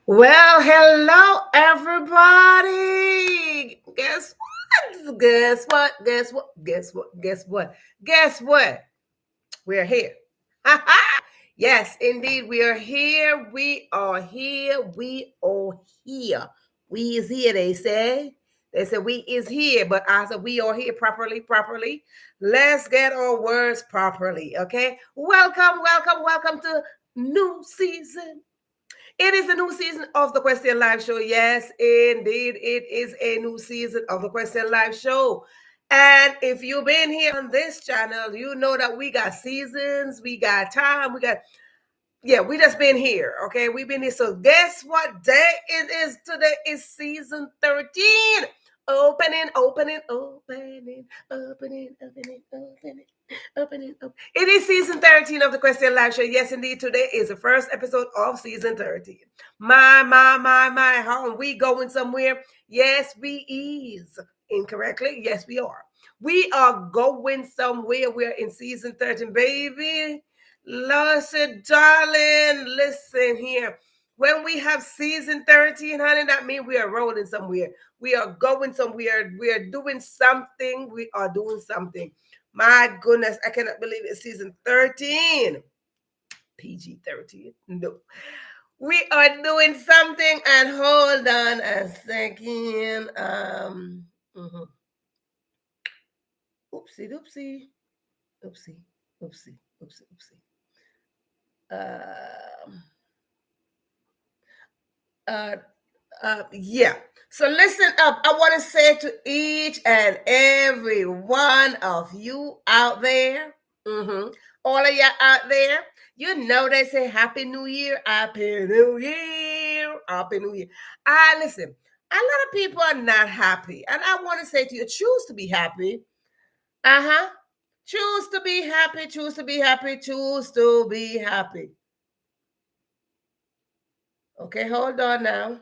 Well, hello everybody. Guess what? Guess what? Guess what? Guess what? Guess what? Guess what? We're here. Yes, indeed, we are here. We are here. We are here. We is here, they say. They said we is here, but I said we are here properly. Let's get our words properly, okay? Welcome to new season. It is a new season of the Question Live Show. Yes, indeed, it is a new season of the Question Live Show. And if you've been here on this channel, you know that we got seasons, we got time, we just been here, okay? We've been here. So guess what day it is today? Is season 13. Opening. It is season 13 of the Question Live Show. Yes, indeed. Today is the first episode of season 13. My. How are we going somewhere? Yes, we is. Incorrectly? Yes, we are. We are going somewhere. We're in season 13, baby. Listen, darling, listen here. When we have season 13, honey, that means we are rolling somewhere. We are going somewhere. We are doing something. We are doing something. My goodness, I cannot believe it's season 13. PG 13. No. We are doing something, and hold on a second. Oopsie doopsie. Oopsie. Yeah. So listen up. I want to say to each and every one of you out there, all of you out there, you know they say Happy New Year, Happy New Year, Happy New Year. Listen, a lot of people are not happy, and I want to say to you, choose to be happy. Choose to be happy, choose to be happy, choose to be happy. Okay, hold on now.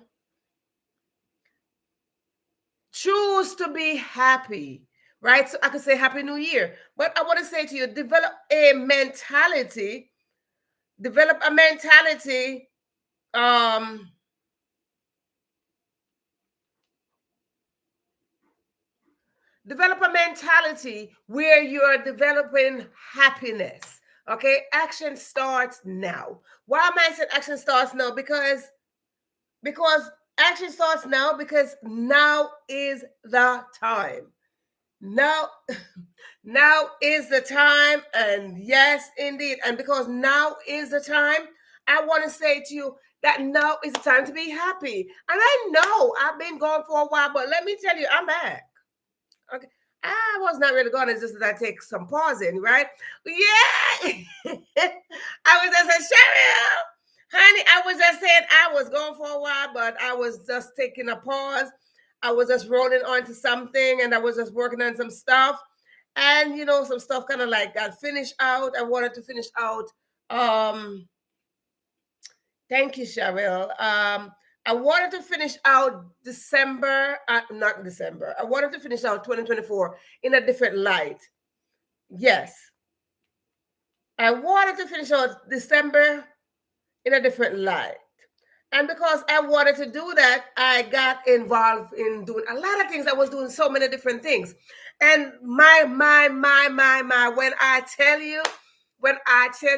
Choose to be happy, right? So I can say Happy New Year. But I want to say to you, develop a mentality. Develop a mentality. Develop a mentality where you're developing happiness. Okay, action starts now. Why am I saying action starts now? Because action starts now because now is the time. Now, now is the time, and yes, indeed. And because now is the time, I want to say to you that now is the time to be happy. And I know I've been gone for a while, but let me tell you, I'm back. Okay. I was not really gone. It's just that I take some pausing, right? Yeah. I was just saying, Cheryl, honey, I was just saying I was gone for a while, but I was just taking a pause. I was just rolling on to something, and I was just working on some stuff. And some stuff kind of like got finished out. I wanted to finish out. Thank you, Cheryl. I wanted to finish out not December. I wanted to finish out 2024 in a different light. Yes. I wanted to finish out December in a different light. And because I wanted to do that, I got involved in doing a lot of things. I was doing so many different things. And my, when I tell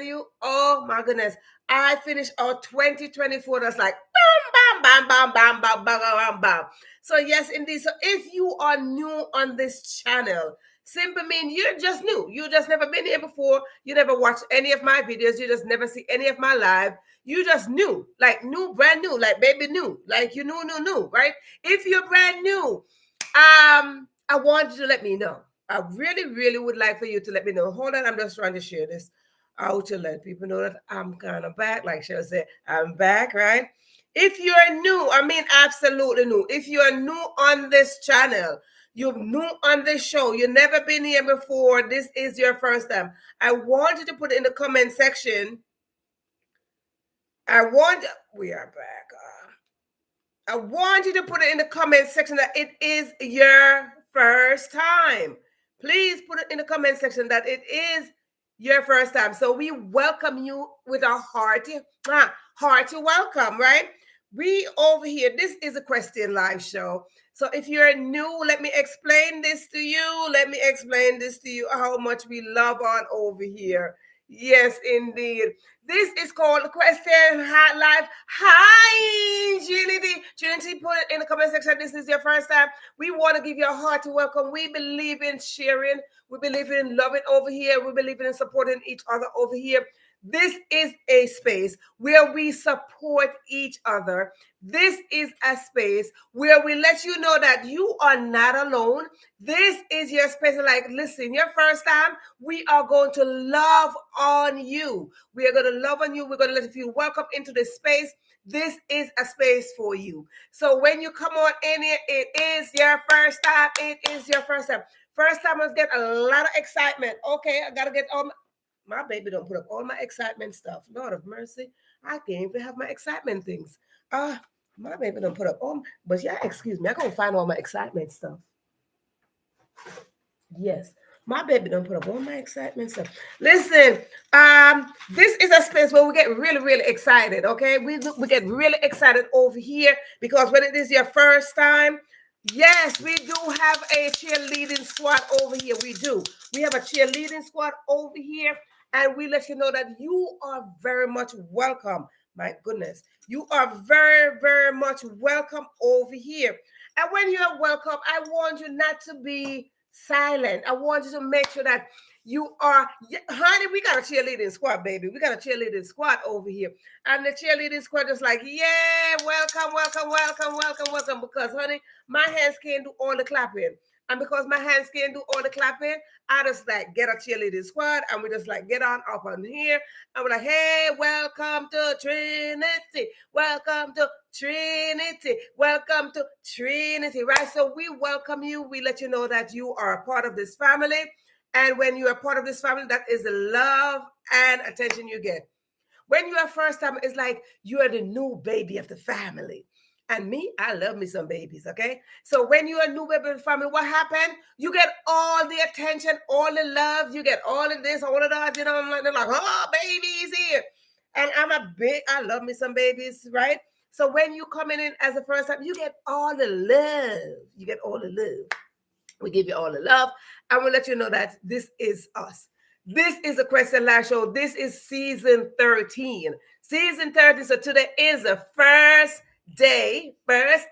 you, oh my goodness, I finished out 2024. That's like bam, bam, bam, bam, bam, bam, bam, bam. So yes, indeed. So if you are new on this channel, simply mean you're just new. You just never been here before. You never watched any of my videos. You just never see any of my live. You just new, like new, brand new, like baby new, like you new, right? If you're brand new, I want you to let me know. I really would like for you to let me know. Hold on, I'm just trying to share this out to let people know that I'm kind of back. Like Cheryl said, I'm back, right? If you're new, I mean absolutely new. If you're new on this channel, you're new on this show, you've never been here before, this is your first time, I want you to put it in the comment section. We are back. I want you to put it in the comment section that it is your first time. Please put it in the comment section that it is your first time. So we welcome you with a hearty welcome, right? We over here, this is a question live show. So if you're new, let me explain this to you. Let me explain this to you how much we love on over here. Yes, indeed. This is called the Question Hot Life. Hi, Trinity. Trinity, put it in the comment section. This is your first time. We want to give you a hearty welcome. We believe in sharing. We believe in loving over here. We believe in supporting each other over here. This is a space where we support each other. This is a space where we let you know that you are not alone. This is your space. Like, listen, your first time, we are going to love on you. We are going to love on you. We're going to let you feel welcome into this space. This is a space for you. So when you come on in here, it is your first time. It is your first time. First timers get a lot of excitement. Okay, I got to get on my baby don't put up all my excitement stuff. Lord of mercy. I can't even have my excitement things. My baby don't put up all but yeah, excuse me. I gotta find all my excitement stuff. Yes. My baby don't put up all my excitement stuff. Listen, this is a space where we get really, really excited. Okay, we get really excited over here because when it is your first time, yes, we do have a cheerleading squad over here. We do. We have a cheerleading squad over here, and we let you know that you are very much welcome. My goodness, you are very, very much welcome over here. And when you are welcome, I want you not to be silent. I want you to make sure that you are, honey, we got a cheerleading squad, baby. We got a cheerleading squad over here. And the cheerleading squad is like, yeah, welcome, welcome, welcome, welcome, welcome. Because, honey, my hands can't do all the clapping. And because my hands can't do all the clapping, I just like get a cheerleading squad and we just like get on up on here. And we're like, hey, welcome to Trinity. Welcome to Trinity. Welcome to Trinity, right? So we welcome you. We let you know that you are a part of this family. And when you are part of this family, that is the love and attention you get. When you are first time, it's like you are the new baby of the family. And me, I love me some babies, okay? So when you're a new baby in the family, what happened? You get all the attention, all the love, you get all of this, all of that, you know, they're like, oh, baby's here. And I love me some babies, right? So when you coming in as the first time, you get all the love. You get all the love. We give you all the love. And we'll let you know that this is us. This is a Question Live Show. This is season 13. Season 13. So today is the first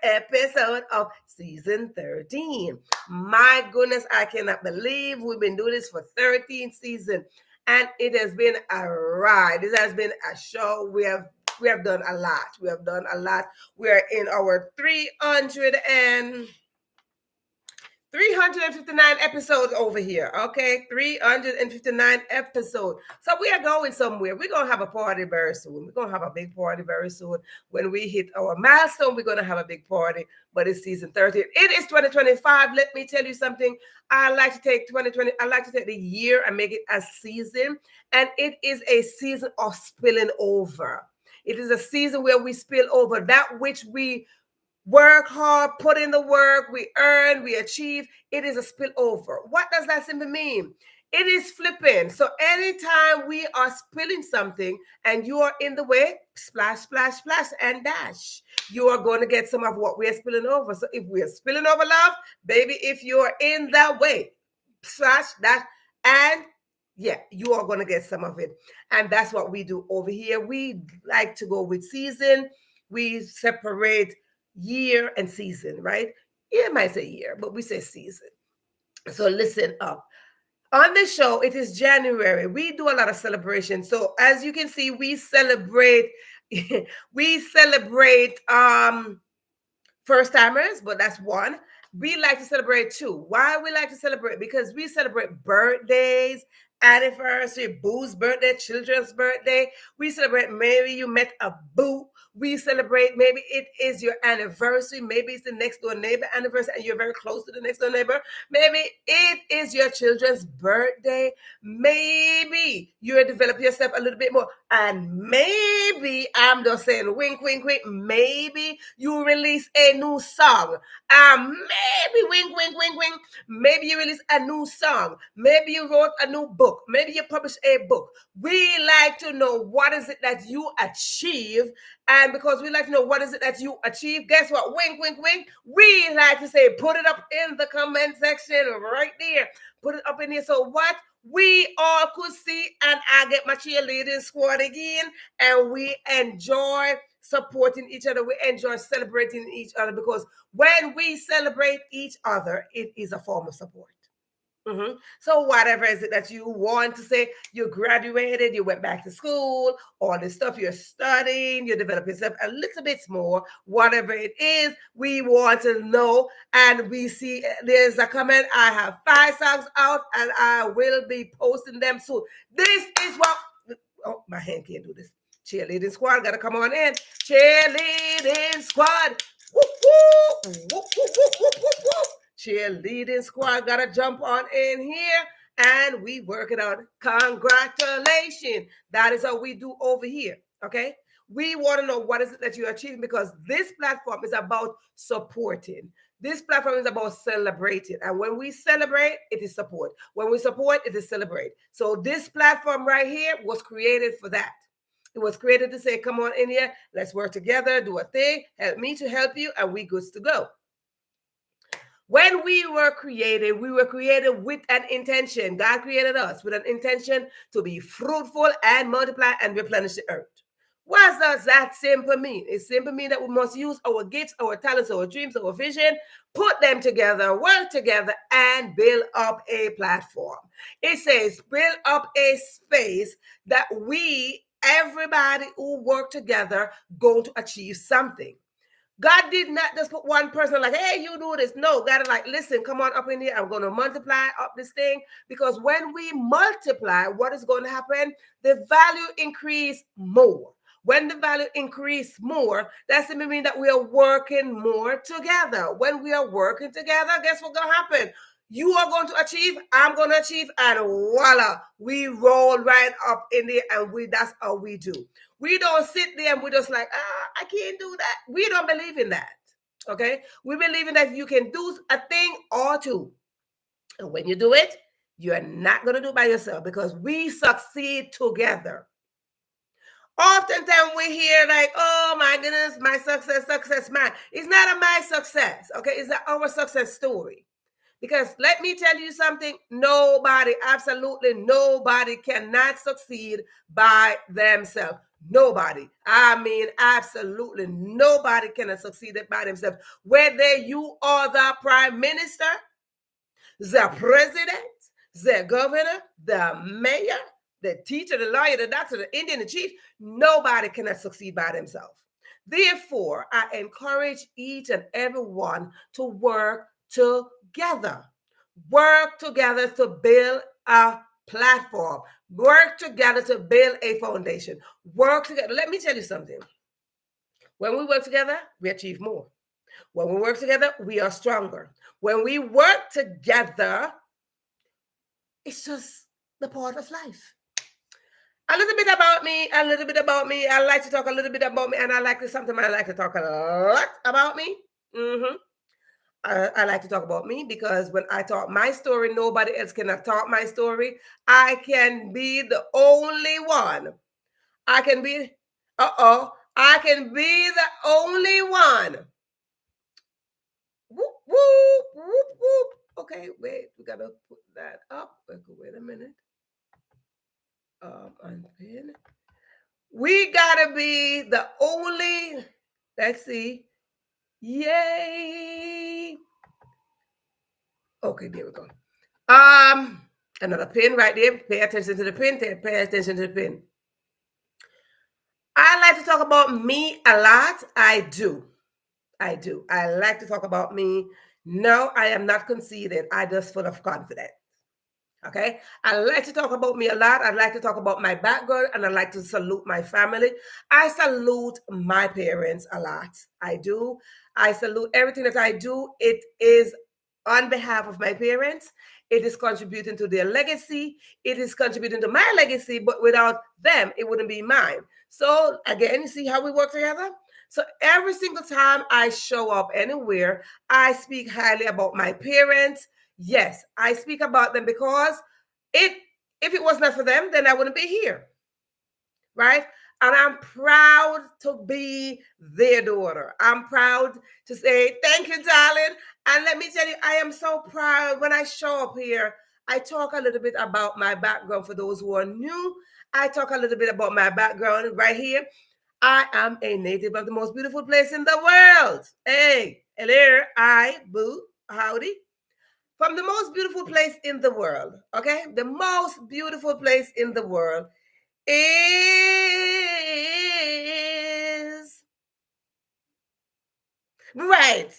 episode of season 13. My goodness, I cannot believe we've been doing this for 13 seasons. And it has been a ride. This has been a show. We have done a lot. We have done a lot. We are in our 359 episodes over here, okay? 359 episodes. So we are going somewhere. We're going to have a party very soon. We're going to have a big party very soon. When we hit our milestone, we're going to have a big party, but it's season 13. It is 2025. Let me tell you something. I like to take 2020, I like to take the year and make it a season, and it is a season of spilling over. It is a season where we spill over that which we work hard, put in the work, we earn, we achieve. It is a spillover. What does that simply mean? It is flipping. So anytime we are spilling something and you are in the way, splash, splash, splash, and dash, you are going to get some of what we are spilling over. So if we are spilling over love, baby, if you are in that way, splash, dash, and yeah, you are going to get some of it. And that's what we do over here. We like to go with season. We separate year and season, right? You might say year, but we say season. So listen up. On the show, it is January. We do a lot of celebration. So as you can see, we celebrate first timers, but that's one. We like to celebrate too. Why we like to celebrate? Because we celebrate birthdays, anniversary, boo's birthday, children's birthday. We celebrate maybe you met a boo. We celebrate maybe it is your anniversary. Maybe it's the next door neighbor anniversary and you're very close to the next door neighbor. Maybe it is your children's birthday. Maybe you develop yourself a little bit more. And maybe, I'm just saying, wink, wink, wink, maybe you release a new song. Maybe, wink, wink, wink, wink, maybe you release a new song. Maybe you wrote a new book. Maybe you published a book. We like to know what is it that you achieve. And because we like to know what is it that you achieve, guess what? Wink, wink, wink. We like to say, put it up in the comment section right there. Put it up in here. So what we all could see, and I get my cheerleading squad again, and we enjoy supporting each other. We enjoy celebrating each other, because when we celebrate each other, it is a form of support. So whatever is it that you want to say, you graduated, you went back to school, all this stuff you're studying, you develop yourself a little bit more, whatever it is, we want to know. And we see there's a comment, I have 5 songs out and I will be posting them soon. This is what, oh, my hand can't do this. Cheerleading squad, gotta come on in. Cheerleading squad. Whoop, whoop, whoop, whoop, whoop, whoop, whoop, whoop. Cheerleading squad gotta jump on in here, and we work it out. Congratulations. That is how we do over here. Okay. We want to know what is it that you're achieving, because this platform is about supporting. This platform is about celebrating. And when we celebrate, it is support. When we support, it is celebrate. So this platform right here was created for that. It was created to say, come on in here, let's work together, do a thing, help me to help you, and we good to go. When we were created with an intention. God created us with an intention to be fruitful and multiply and replenish the earth. What does that simply mean? It simply means that we must use our gifts, our talents, our dreams, our vision, put them together, work together, and build up a platform. It says build up a space that everybody who work together, going to achieve something. God did not just put one person like, hey, you do this. No, God is like, listen, come on up in here. I'm going to multiply up this thing. Because when we multiply, what is going to happen? The value increase more. When the value increase more, that simply means that we are working more together. When we are working together, guess what's going to happen? You are going to achieve, I'm going to achieve, and voila, we roll right up in there, and that's how we do. We don't sit there and we're just like, I can't do that. We don't believe in that, okay? We believe in that you can do a thing or two. And when you do it, you're not going to do it by yourself, because we succeed together. Oftentimes we hear like, oh my goodness, my success, mine. It's not my success, okay? It's our success story. Because let me tell you something, nobody, absolutely nobody cannot succeed by themselves. Nobody. I mean, absolutely nobody can succeed by themselves. Whether you are the prime minister, the president, the governor, the mayor, the teacher, the lawyer, the doctor, the Indian, the chief, nobody cannot succeed by themselves. Therefore, I encourage each and every one to work together. Work together to build a platform. Work together to build a foundation. Work together. Let me tell you something. When we work together, we achieve more. When we work together, we are stronger. When we work together, it's just the part of life. A little bit about me, a little bit about me. I like to talk a little bit about me, and I like to talk a lot about me. I like to talk about me, because when I talk my story, nobody else can talk my story. I can be the only one. I can be the only one. Whoop, whoop, whoop, whoop. Okay, wait, we gotta put that up. Wait a minute. Unpin. We gotta be the only, let's see. Yay. Okay, there we go. Another pin right there. Pay attention to the pin. Pay attention to the pin. I like to talk about me a lot. I do. I like to talk about me. No, I am not conceited. I just full of confidence. Okay. I like to talk about me a lot. I like to talk about my background, and I like to salute my family. I salute my parents a lot. I do. I salute everything that I do. It is on behalf of my parents. It is contributing to their legacy. It is contributing to my legacy, but without them, it wouldn't be mine. So again, you see how we work together? So every single time I show up anywhere, I speak highly about my parents. Yes, I speak about them because if it was not for them, then I wouldn't be here. Right? And I'm proud to be their daughter. I'm proud to say, thank you, darling. And let me tell you, I am so proud when I show up here. I talk a little bit about my background for those who are new. I talk a little bit about my background right here. I am a native of the most beautiful place in the world. Hey, hello, boo, howdy. From the most beautiful place in the world, okay? The most beautiful place in the world is right.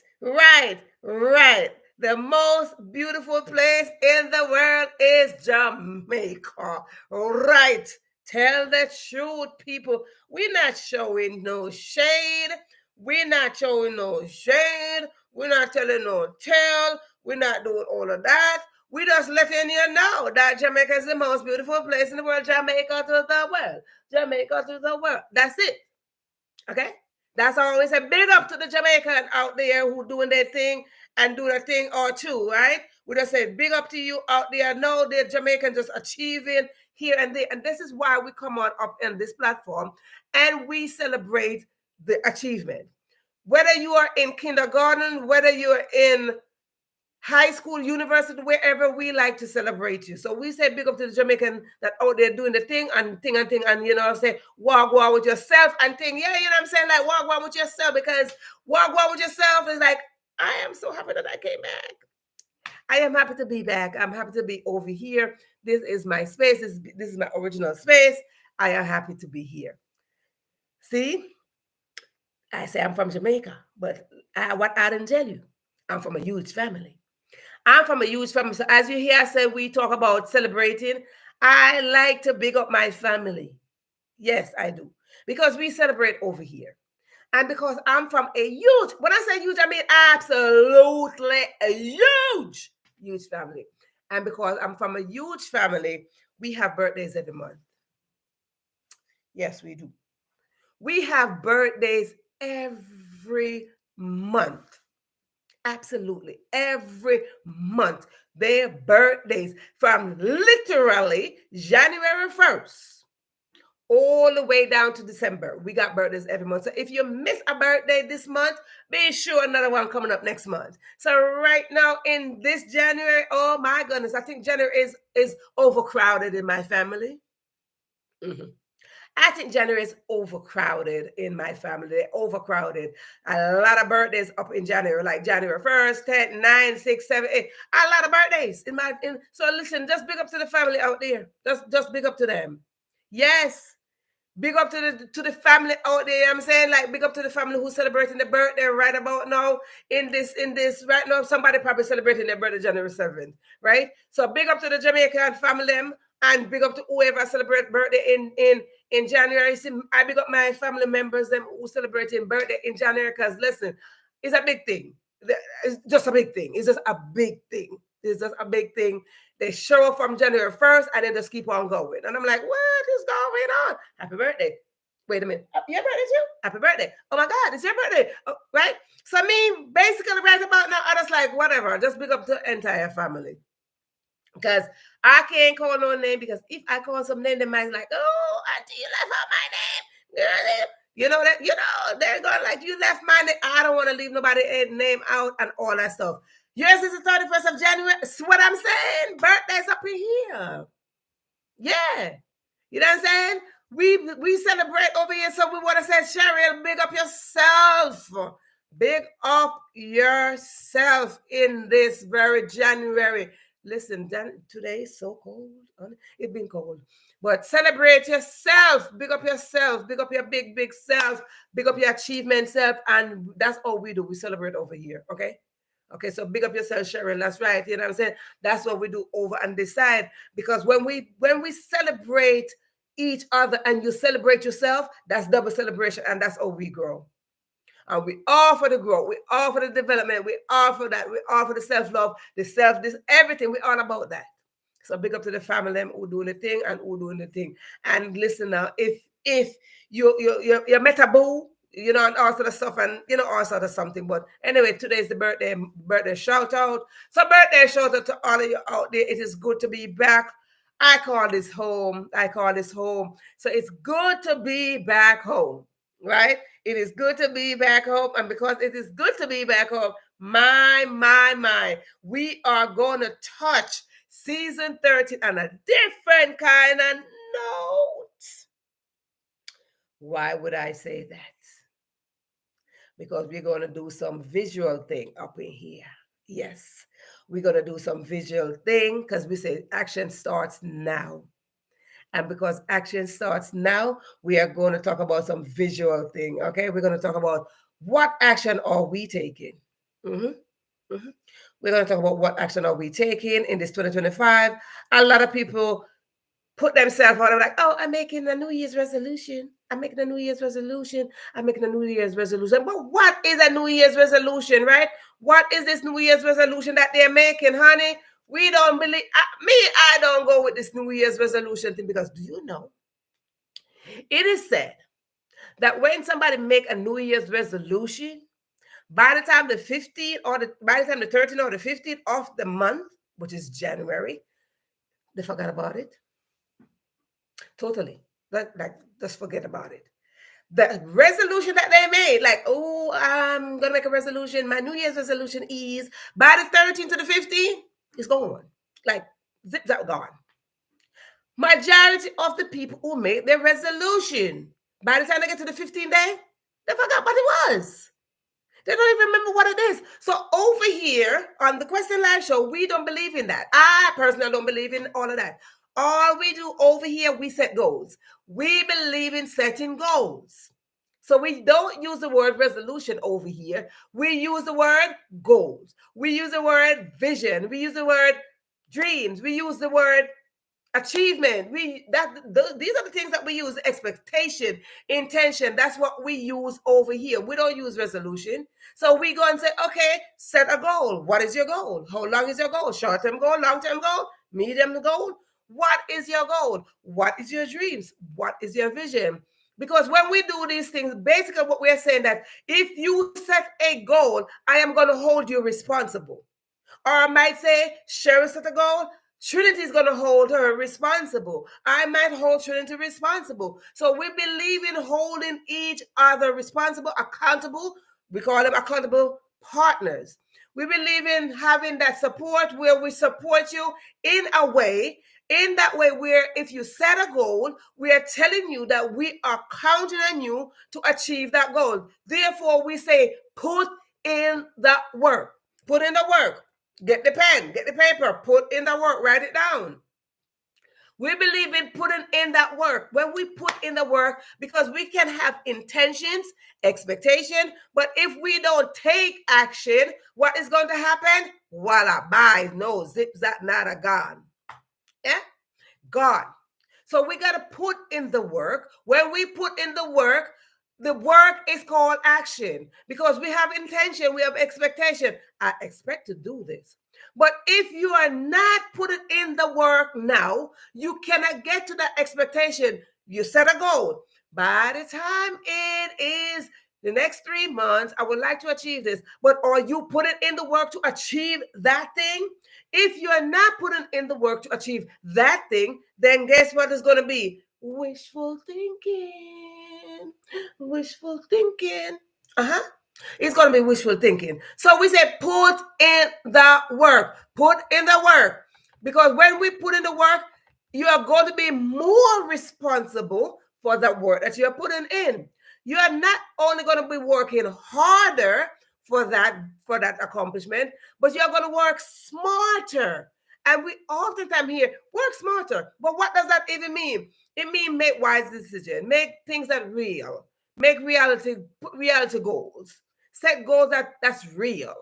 The most beautiful place in the world is Jamaica. Right. Tell the truth, people. We're not showing no shade. We're not showing no shade. We're not telling no tale. We're not doing all of that. We just letting you know that Jamaica is the most beautiful place in the world. Jamaica to the world. Jamaica to the world. That's it. Okay? That's always a big up to the Jamaican out there who doing their thing and doing a thing or two, right? We just say big up to you out there. No, they're Jamaican just achieving here and there. And this is why we come on up in this platform and we celebrate the achievement. Whether you are in kindergarten, whether you're in high school, university, wherever, we like to celebrate you. So we say big up to the Jamaican that out there doing the thing, and you know what I'm saying, walk with yourself and thing. Yeah, you know what I'm saying, like walk with yourself, because walk with yourself is like, I am so happy that I came back. I am happy to be back. I'm happy to be over here. This is my space. This is my original space. I am happy to be here. See, I say I'm from Jamaica, but what I didn't tell you, I'm from a huge family. I'm from a huge family. So as you hear, I said we talk about celebrating. I like to big up my family. Yes, I do. Because we celebrate over here. And because I'm from a huge, when I say huge, I mean absolutely a huge family. And because I'm from a huge family, we have birthdays every month. Yes, we do. We have birthdays every month. Absolutely. Every month. Their birthdays from literally January 1st all the way down to December. We got birthdays every month. So if you miss a birthday this month, be sure another one coming up next month. So right now in this January, oh my goodness, I think January is overcrowded in my family. Mm-hmm. I think January is overcrowded in my family. They're overcrowded. A lot of birthdays up in January, like January 1st, 10th, 9, 6, 7, 8. A lot of birthdays so listen, just big up to the family out there. Just big up to them. Yes. Big up to the family out there. I'm saying, like, big up to the family who's celebrating their birthday right about now. In this right now, somebody probably celebrating their birthday January 7th, right? So big up to the Jamaican family, and big up to whoever celebrate birthday in January. See, I big up my family members them who celebrating birthday in January, because listen, it's a big thing. It's just a big thing. It's just a big thing. It's just a big thing. They show up from January 1st and then just keep on going. And I'm like, what is going on? Happy birthday. Wait a minute. Your birthday too? Happy birthday. Oh my God, it's your birthday. Oh, right? So I mean, basically right about now, I just like, whatever. Just big up to the entire family. Because I can't call no name, because if I call some name, they might like, oh, auntie, you left out my name. Girl, you know that, they're going like, you left my name. I don't want to leave nobody's name out and all that stuff. Yours is the 31st of January. That's what I'm saying. Birthdays up in here. Yeah. You know what I'm saying? We celebrate over here, so we want to say, Cheryl, big up yourself. Big up yourself in this very January. Listen, today is so cold. It's been cold. But celebrate yourself. Big up yourself. Big up your big self. Big up your achievement self. And that's all we do. We celebrate over here. Okay? Okay, so big up yourself, Cheryl. That's right. You know what I'm saying? That's what we do over on this side. Because when we celebrate each other and you celebrate yourself, that's double celebration, and that's how we grow. And we all for the growth. We all for the development. We all for that. We all for the self-love, this everything. We all about that. So big up to the family them who doing the thing and who doing the thing. And listen now, if you met a boo, and all sort of stuff, and all sort of something. But anyway, today is the birthday shout out. So birthday shout out to all of you out there. It is good to be back. I call this home. So it's good to be back home, right? It is good to be back home. And because it is good to be back home, my, we are going to touch season 13 on a different kind of note. Why would I say that? Because we're going to do some visual thing up in here. Yes, we're going to do some visual thing because we say action starts now. And because action starts now, we are going to talk about some visual thing. Okay, we're going to talk about what action are we taking. We're going to talk about what action are we taking in this 2025. A lot of people put themselves on. I'm like, oh, I'm making a New Year's resolution. I'm making a New Year's resolution. But what is a New Year's resolution, right? What is this New Year's resolution that they're making, honey? We don't believe, I don't go with this New Year's resolution thing because do you know? It is said that when somebody make a New Year's resolution, by the time the 13th or the 15th of the month, which is January, they forgot about it. Totally. Just forget about it. The resolution that they made, like, oh, I'm going to make a resolution. My New Year's resolution is by the 13th to the 15th, it's gone. Like, zip that gone. Majority of the people who made their resolution, by the time they get to the 15th day, they forgot what it was. They don't even remember what it is. So over here on the Question Live Show, we don't believe in that. I personally don't believe in all of that. All we do over here, we set goals. We believe in setting goals. So we don't use the word resolution over here. We use the word goals. We use the word vision. We use the word dreams. We use the word achievement. These are the things that we use. Expectation, intention. That's what we use over here. We don't use resolution. So we go and say, okay, set a goal. What is your goal? How long is your goal? Short-term goal, long-term goal, medium goal. What is your goal? What is your dreams? What is your vision? Because when we do these things, basically what we're saying that if you set a goal, I am going to hold you responsible. Or I might say, Cheryl set a goal, Trinity is going to hold her responsible. I might hold Trinity responsible. So we believe in holding each other responsible, accountable. We call them accountable partners. We believe in having that support where we support you in a way, in that way where if you set a goal, we are telling you that we are counting on you to achieve that goal. Therefore, we say, put in the work. Put in the work. Get the pen, get the paper, put in the work, write it down. We believe in putting in that work. When we put in the work, because we can have intentions, expectation, but if we don't take action, what is going to happen? Voila, bye, no, zip, that, nada, gone. Yeah? Gone. So we got to put in the work. When we put in the work is called action because we have intention, we have expectation. I expect to do this. But if you are not putting in the work now, you cannot get to that expectation. You set a goal. By the time it is the next 3 months, I would like to achieve this. But are you putting in the work to achieve that thing? If you are not putting in the work to achieve that thing, then guess what is going to be? Wishful thinking. Wishful thinking. It's going to be wishful thinking. So we say put in the work. Put in the work. Because when we put in the work, you are going to be more responsible for the work that you are putting in. You are not only going to be working harder for that accomplishment, but you're going to work smarter. And we oftentimes hear, work smarter. But what does that even mean? It means make wise decisions, make things that real, make reality goals, set goals that's real.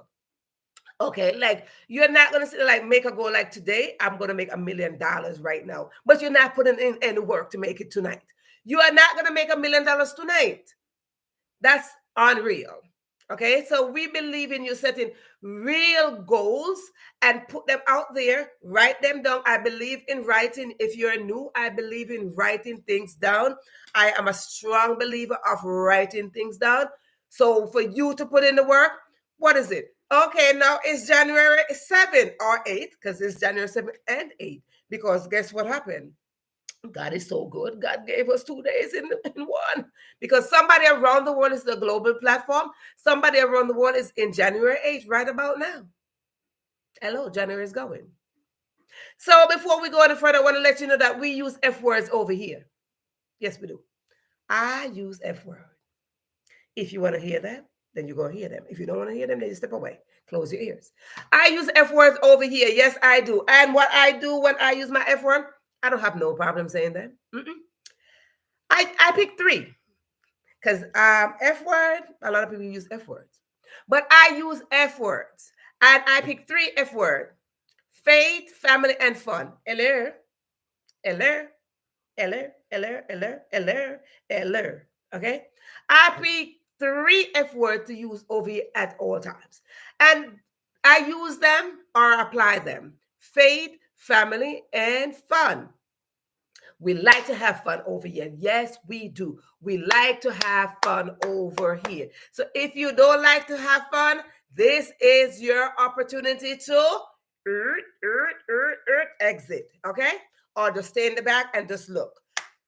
Okay, like you're not gonna sit like make a goal like today, I'm gonna make $1 million right now, but you're not putting in any work to make it tonight. You are not gonna make $1 million tonight. That's unreal. Okay, so we believe in you setting real goals and put them out there, write them down. I believe in writing. If you're new, I believe in writing things down. I am a strong believer of writing things down. So for you to put in the work, what is it? Okay, now it's January 7 or 8, because it's January 7 and 8. Because guess what happened? God is so good. God gave us 2 days in one. Because somebody around the world is the global platform. Somebody around the world is in January 8th, right about now. Hello, January is going. So before we go any further, I want to let you know that we use F words over here. Yes, we do. I use F word. If you want to hear them, then you're going to hear them. If you don't want to hear them, then you step away. Close your ears. I use F words over here. Yes, I do. And what I do when I use my F word, I don't have no problem saying them. I pick three. Because F word, a lot of people use F words. But I use F words. And I pick three F words: faith, family, and fun. Hello, hello, hello, hello, hello, hello, hello. Okay? I pick three F words to use over here at all times. And I use them or apply them: faith, family, and fun. We like to have fun over here. Yes, we do. We like to have fun over here. So if you don't like to have fun, this is your opportunity to exit, okay? Or just stay in the back and just look.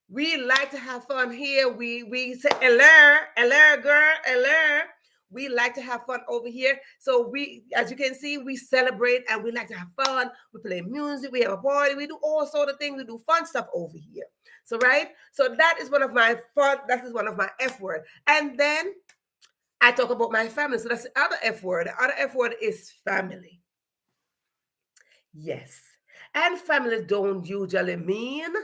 We like to have fun here. We say hello, hello, girl, hello. We like to have fun over here. So we, as you can see, we celebrate and we like to have fun. We play music, we have a party, we do all sort of things. We do fun stuff over here. So right? So that is one of my fun, that is one of my F word. And then I talk about my family. So that's the other F word. The other F word is family. Yes. And family don't usually mean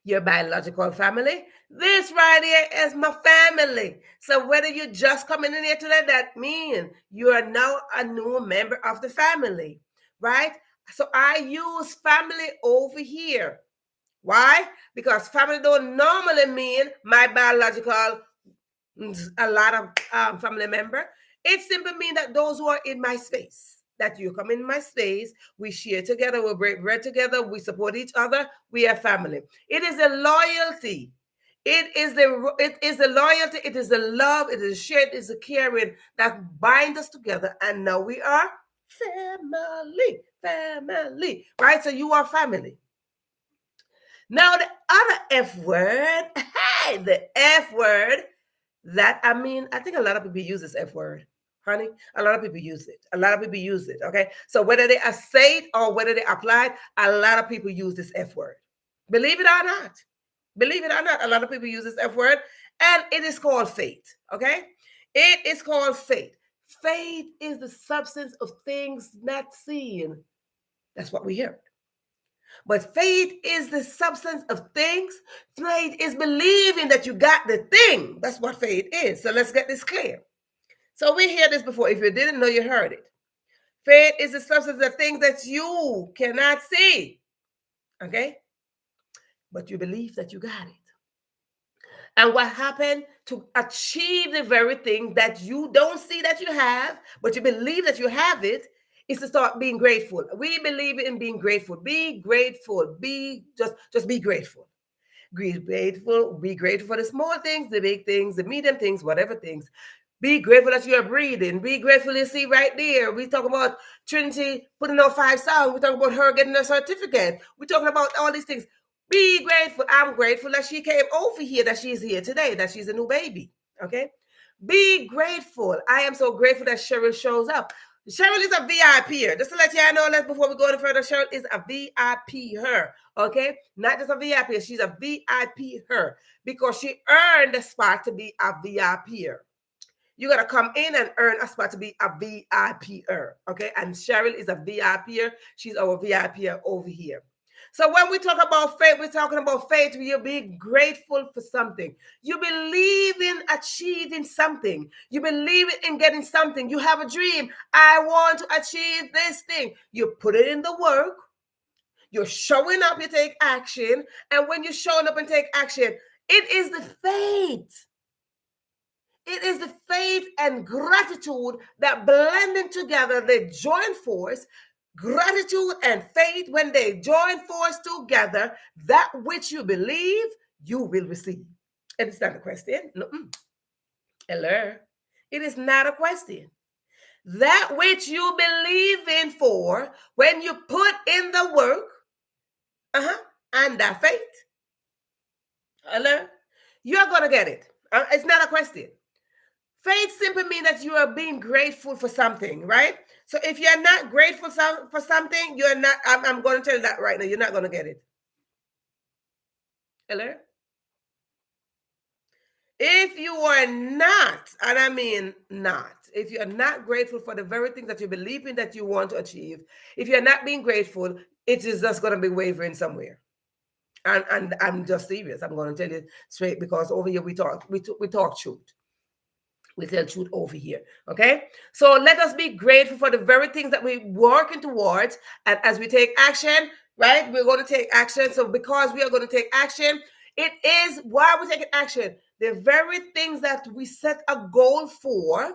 your biological family. This right here is my family. So whether you're just coming in here today, that means you are now a new member of the family, right? So I use family over here. Why? Because family don't normally mean my biological, a lot of family member. It simply means that those who are in my space, that you come in my space, we share together, we break bread together, we support each other, we are family. It is a loyalty. It is the loyalty, it is the love, it is shared, it is the caring that bind us together. And now we are family, right? So you are family. Now the other F word, the F word that I think a lot of people use this F word, honey. A lot of people use it. A lot of people use it. Okay. So whether they are say it or whether they apply it, a lot of people use this F word. Believe it or not. Believe it or not, a lot of people use this F word, and it is called faith. Okay. It is called faith. Faith is the substance of things not seen. That's what we hear. But faith is the substance of things. Faith is believing that you got the thing. That's what faith is. So let's get this clear. So we hear this before. If you didn't know, you heard it. Faith is the substance of things that you cannot see. Okay? But you believe that you got it. And what happened to achieve the very thing that you don't see that you have, but you believe that you have it, is to start being grateful. We believe in being grateful. Be grateful. Just be grateful. Be grateful. Be grateful for the small things, the big things, the medium things, whatever things. Be grateful that you are breathing. Be grateful you see right there. We talk about Trinity putting on 5 songs. We talk about her getting a certificate. We're talking about all these things. Be grateful. I'm grateful that she came over here, that she's here today, that she's a new baby. Okay? Be grateful. I am so grateful that Cheryl shows up. Cheryl is a VIP. Just to let you know that before we go any further, Cheryl is a VIP her. Okay? Not just a VIP. She's a VIP her because she earned the spot to be a VIP her. You got to come in and earn a spot to be a VIP-er, okay? And Cheryl is a VIP-er. She's our VIP-er over here. So when we talk about faith, we're talking about faith where you be grateful for something. You believe in achieving something. You believe in getting something. You have a dream. I want to achieve this thing. You put it in the work. You're showing up, you take action. And when you're showing up and take action, it is the faith. It is the faith and gratitude that blending together, they join force. Gratitude and faith, when they join force together, that which you believe, you will receive. And it's not a question. No. Hello. It is not a question. That which you believe in for, when you put in the work, and that faith, hello, you're going to get it. It's not a question. Faith simply means that you are being grateful for something, right? So if you're not grateful for something, you're not, I'm going to tell you that right now, you're not going to get it. Hello? If you are not, and I mean not, if you're not grateful for the very thing that you believe in that you want to achieve, if you're not being grateful, it is just going to be wavering somewhere. And I'm just serious. I'm going to tell you straight, because over here we talk truth. We tell truth over here. Okay. So let us be grateful for the very things that we're working towards. And as we take action, right, we're going to take action. So because we are going to take action, it is why we're taking action. The very things that we set a goal for,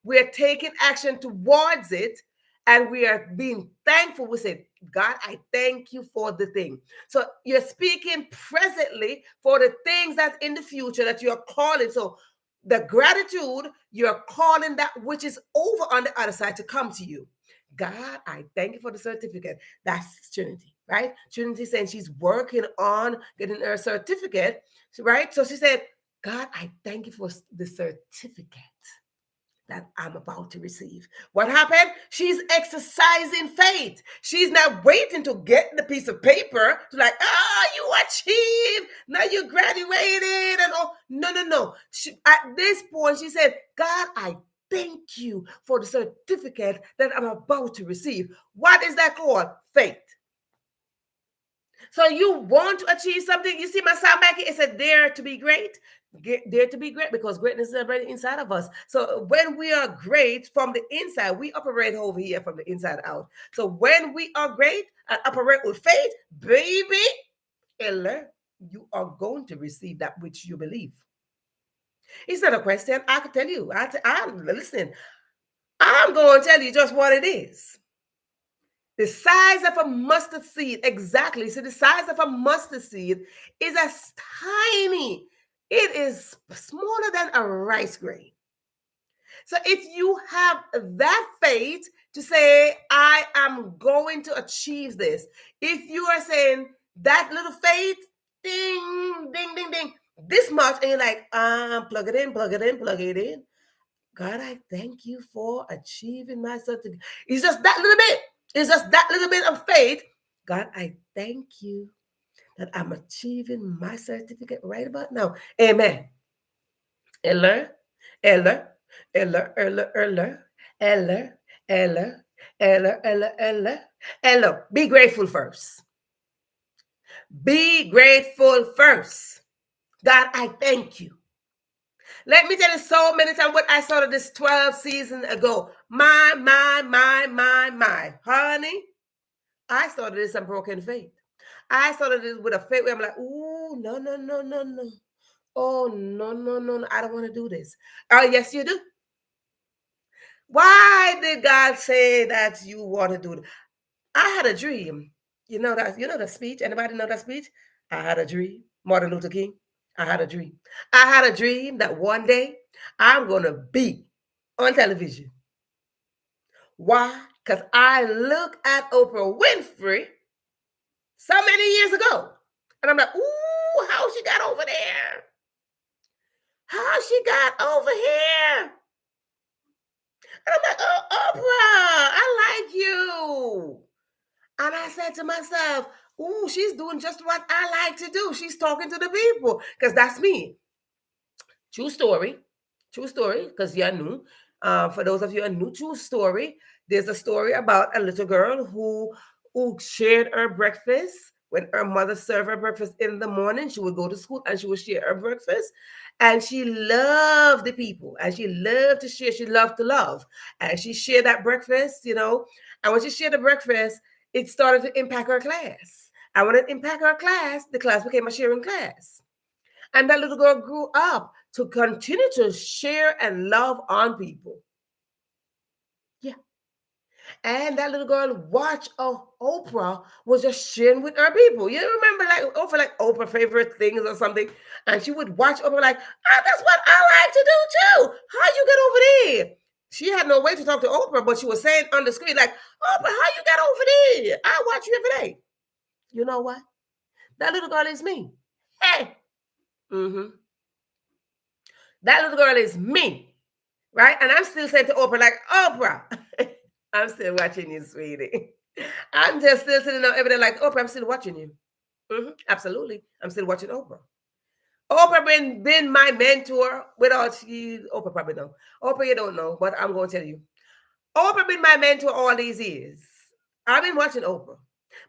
we're taking action towards it. And we are being thankful. We say, God, I thank you for the thing. So you're speaking presently for the things that's in the future that you're calling. So the gratitude, you're calling that which is over on the other side to come to you. God, I thank you for the certificate. That's Trinity, right? Trinity saying she's working on getting her certificate, right? So she said, God, I thank you for the certificate that I'm about to receive. What happened? She's exercising faith. She's not waiting to get the piece of paper to like, you achieved. Now you graduated and all. No. At this point, she said, God, I thank you for the certificate that I'm about to receive. What is that called? Faith. So you want to achieve something. You see my sound back here? It said dare to be great. Dare to be great, because greatness is already inside of us. So when we are great from the inside, we operate over here from the inside out. So when we are great and operate with faith, baby, Ella, you are going to receive that which you believe. It's not a question. I can tell you. I'm listening. I'm going to tell you just what it is. The size of a mustard seed, exactly. So the size of a mustard seed is as tiny. It is smaller than a rice grain. So if you have that faith to say, I am going to achieve this, if you are saying that little faith, ding, ding, ding, ding, this much, and you're like, plug it in, plug it in, plug it in. God, I thank you for achieving my certificate. It's just that little bit. It's just that little bit of faith. God, I thank you that I'm achieving my certificate right about now. Amen. Eller, eller, eller, eller, eller, eller, eller, eller, eller, eller, eller. Be grateful first. Be grateful first. God, I thank you. Let me tell you so many times what I started this 12 seasons ago. My. Honey, I started this on broken faith. I started this with a faith where I'm like, ooh, no. Oh, no. I don't want to do this. Oh, yes, you do. Why did God say that you want to do it? I had a dream. You know the speech? Anybody know that speech? I had a dream. Martin Luther King. I had a dream. I had a dream that one day I'm going to be on television. Why? Because I look at Oprah Winfrey so many years ago. And I'm like, ooh, how she got over there? How she got over here? And I'm like, oh, Oprah, I like you. And I said to myself, ooh, she's doing just what I like to do. She's talking to the people, because that's me. True story, because you're new. For those of you who are new, true story. There's a story about a little girl who shared her breakfast. When her mother served her breakfast in the morning, she would go to school and she would share her breakfast. And she loved the people, and she loved to share. She loved to love. And she shared that breakfast, And when she shared the breakfast, it started to impact her class. And when it impacted her class, the class became a sharing class. And that little girl grew up to continue to share and love on people. Yeah. And that little girl watched Oprah was just sharing with her people. You remember like Oprah favorite things or something, and she would watch Oprah like, that's what I like to do too. How you get over there? She had no way to talk to Oprah, but she was saying on the screen like, Oprah, how you got over there? I watch you every day. You know what? That little girl is me. Hey, mm-hmm. That little girl is me, right? And I'm still saying to Oprah like, Oprah. I'm still watching you, sweetie. I'm just still sitting there every day like, Oprah, I'm still watching you. Absolutely. I'm still watching Oprah. Oprah been my mentor without you. Oprah probably know. Oprah, you don't know, but I'm going to tell you. Oprah been my mentor all these years. I've been watching Oprah.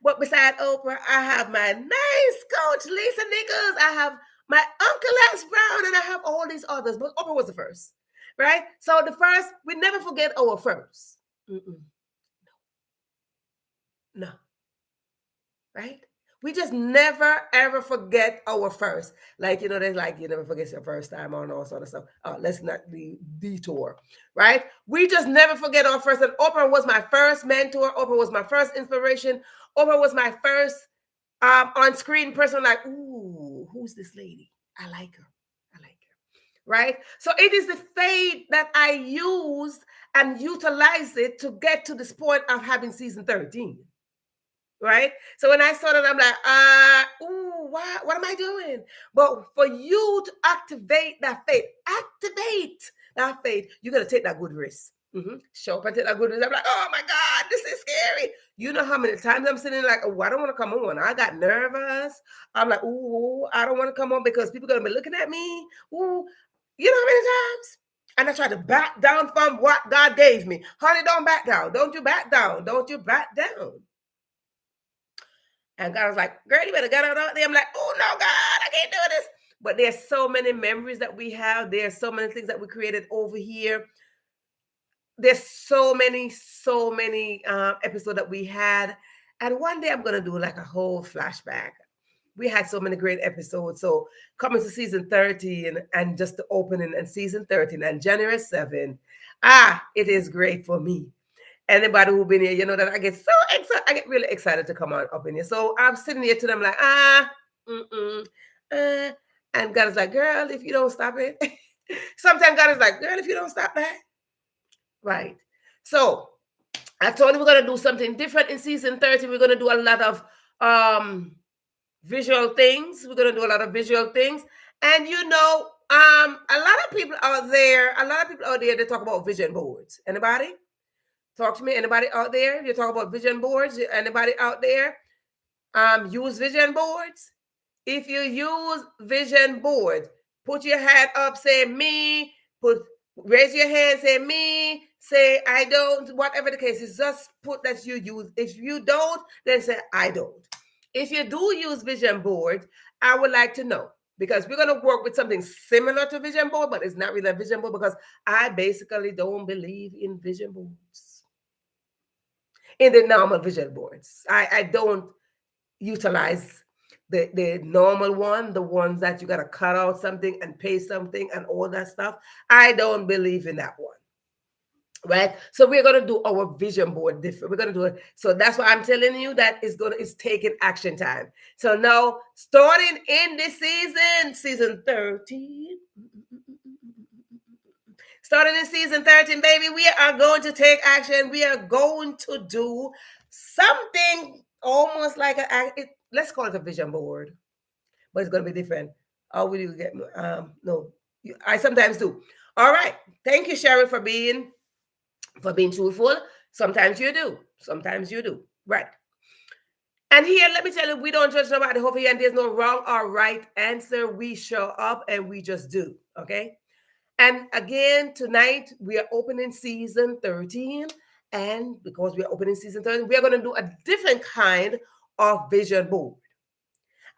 But beside Oprah, I have my nice coach, Lisa Nichols. I have my Uncle Les Brown, and I have all these others. But Oprah was the first, right? So the first, we never forget our first. No, right? We just never ever forget our first. Like, there's like you never forget your first time on all sort of stuff. Let's not detour, right? We just never forget our first. And Oprah was my first mentor. Oprah was my first inspiration. Oprah was my first on-screen person. Like, ooh, who's this lady? I like her. I like her. Right? So it is the faith that I used and utilized it to get to this point of having season 13. Right? So when I saw that, I'm like, what am I doing? But for you to activate that faith, you got to take that good risk. Show up and take that good risk. I'm like, oh my God, this is scary. You know how many times I'm sitting like, I don't want to come on. I got nervous. I'm like, I don't want to come on because people are going to be looking at me. You know how many times? And I try to back down from what God gave me. Honey, don't back down. Don't you back down. Don't you back down. And God was like, girl, you better get out there. I'm like, oh no, God, I can't do this. But there's so many memories that we have. There's so many things that we created over here. There's so many episodes that we had. And one day I'm going to do like a whole flashback. We had so many great episodes. So coming to season 13 and just the opening and season 13 and January 7th. It is great for me. Anybody who's been here, you know that I get so excited. I get really excited to come on up in here. So I'm sitting here to them like, and God is like, girl, if you don't stop it. Sometimes God is like, girl, if you don't stop that. Right. So I told you we're going to do something different in season 30. We're going to do a lot of visual things. We're going to do a lot of visual things. And a lot of people out there, they talk about vision boards. Anybody? Talk to me. Anybody out there? You talk about vision boards. Anybody out there use vision boards? If you use vision board, put your hand up, say me, raise your hand, say me, say I don't, whatever the case is, just put that you use. If you don't, then say I don't. If you do use vision board, I would like to know, because we're going to work with something similar to vision board, but it's not really a vision board because I basically don't believe in vision boards. In the normal vision boards, I don't utilize the normal one, the ones that you got to cut out something and paste something and all that stuff. I don't believe in that one. Right? So we're going to do our vision board different. We're going to do it. So that's why I'm telling you that it's taking action time. So now, starting in this season 13, starting in season 13, baby, we are going to take action. We are going to do something almost like let's call it a vision board, but it's going to be different. How will you get? No, I sometimes do. All right. Thank you, Sharon, for being truthful. Sometimes you do. Sometimes you do. Right. And here, let me tell you, we don't judge nobody. Hopefully, and there's no wrong or right answer. We show up and we just do. Okay. And again, tonight we are opening season 13. And because we are opening season 13, we are going to do a different kind of vision board.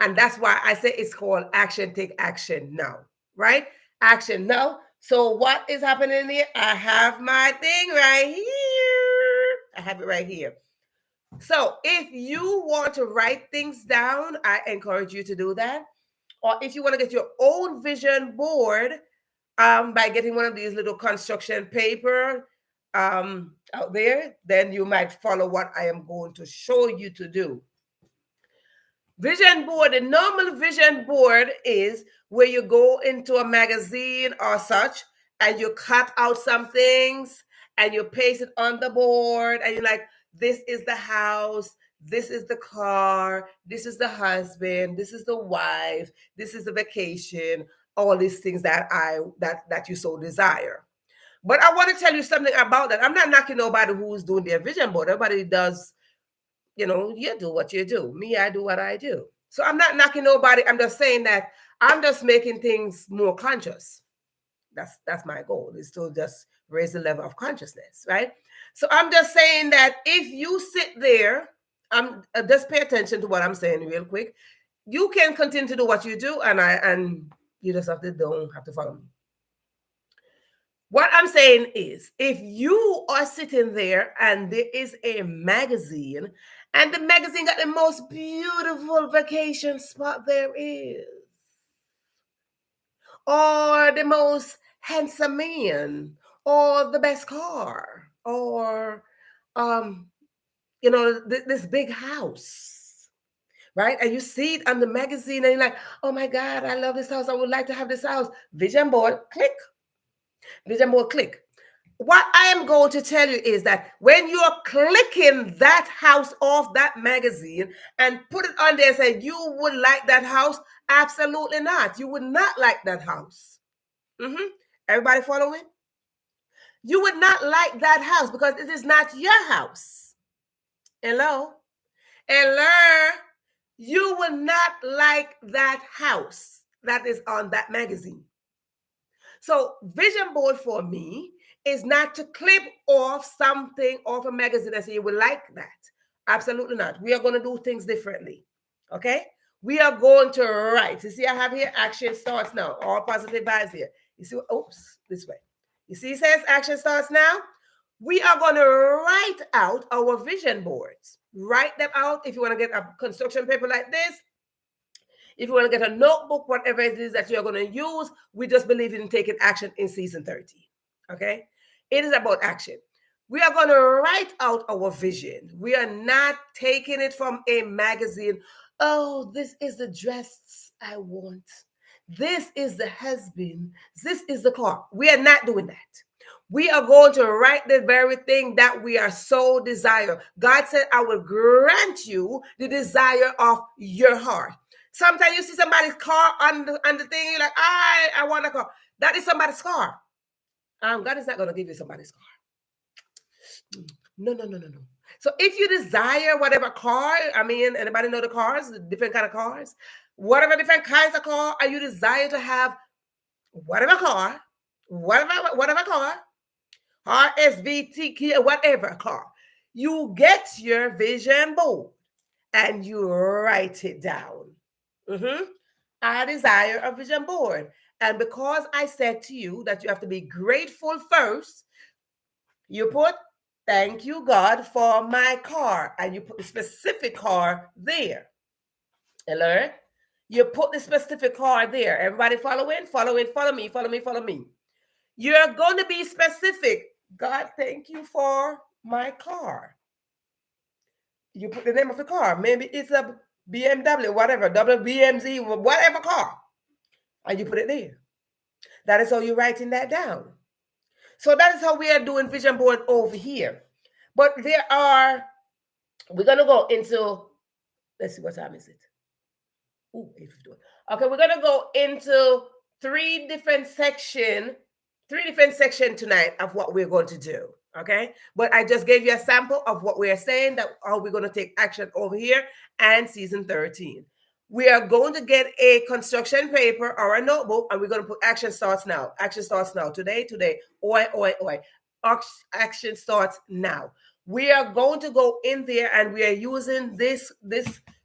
And that's why I say it's called Action, Take Action Now, right? Action now. So what is happening here? I have my thing right here. I have it right here. So if you want to write things down, I encourage you to do that. Or if you want to get your own vision board, by getting one of these little construction paper out there, then you might follow what I am going to show you to do. Vision board, the normal vision board is where you go into a magazine or such and you cut out some things and you paste it on the board and you're like, this is the house, this is the car, this is the husband, this is the wife, this is the vacation, all these things that you so desire. But I want to tell you something about that. I'm not knocking nobody who's doing their vision board. Everybody does, you do what you do. Me, I do what I do. So I'm not knocking nobody. I'm just saying that I'm just making things more conscious. That's my goal, is to just raise the level of consciousness, right? So I'm just saying that if you sit there, just pay attention to what I'm saying real quick. You can continue to do what you do, and you just don't have to follow me. What I'm saying is, if you are sitting there and there is a magazine, and the magazine got the most beautiful vacation spot there is, or the most handsome man, or the best car, or this big house, right? And you see it on the magazine and you're like, oh my God, I love this house. I would like to have this house. Vision board, click. Vision board, click. What I am going to tell you is that when you're clicking that house off that magazine and put it on there and say you would like that house, absolutely not. You would not like that house. Everybody following? You would not like that house because it is not your house. Hello? You will not like that house that is on that magazine. So vision board for me is not to clip off something off a magazine and say you would like that. Absolutely not. We are going to do things differently. Okay? We are going to write. You see, I have here action starts now. All positive vibes here. You see, this way. You see, it says action starts now. We are going to write out our vision boards. Write them out. If you want to get a construction paper like this, if you want to get a notebook, whatever it is that you're going to use, we just believe in taking action in season 13. Okay? It is about action. We are going to write out our vision. We are not taking it from a magazine. Oh, this is the dress I want. This is the husband. This is the car. We are not doing that. We are going to write the very thing that we are so desire. God said, I will grant you the desire of your heart. Sometimes you see somebody's car on the thing, you're like, I want a car. That is somebody's car. God is not going to give you somebody's car. No. So if you desire whatever car, anybody know the cars, the different kind of cars, whatever different kinds of car, and you desire to have whatever car, RSVT, Kia, whatever car, you get your vision board and you write it down. I desire a vision board. And because I said to you that you have to be grateful first, you put, thank you, God, for my car. And you put the specific car there. Hello? You put the specific car there. Everybody following? Follow me. You're going to be specific. God, thank you for my car. You put the name of the car. Maybe it's a BMW, whatever, WBMZ, whatever car. And you put it there. That is how you're writing that down. So that is how we are doing vision board over here. But we're going to go into, let's see, what time is it? Ooh, 8:51. Okay, we're going to go into three different sections tonight of what we're going to do. Okay, but I just gave you a sample of what we are saying, that how we're going to take action over here and season 13. We are going to get a construction paper or a notebook, and we're going to put action starts now. Action starts now. Today. Oi. Action starts now. We are going to go in there and we are using this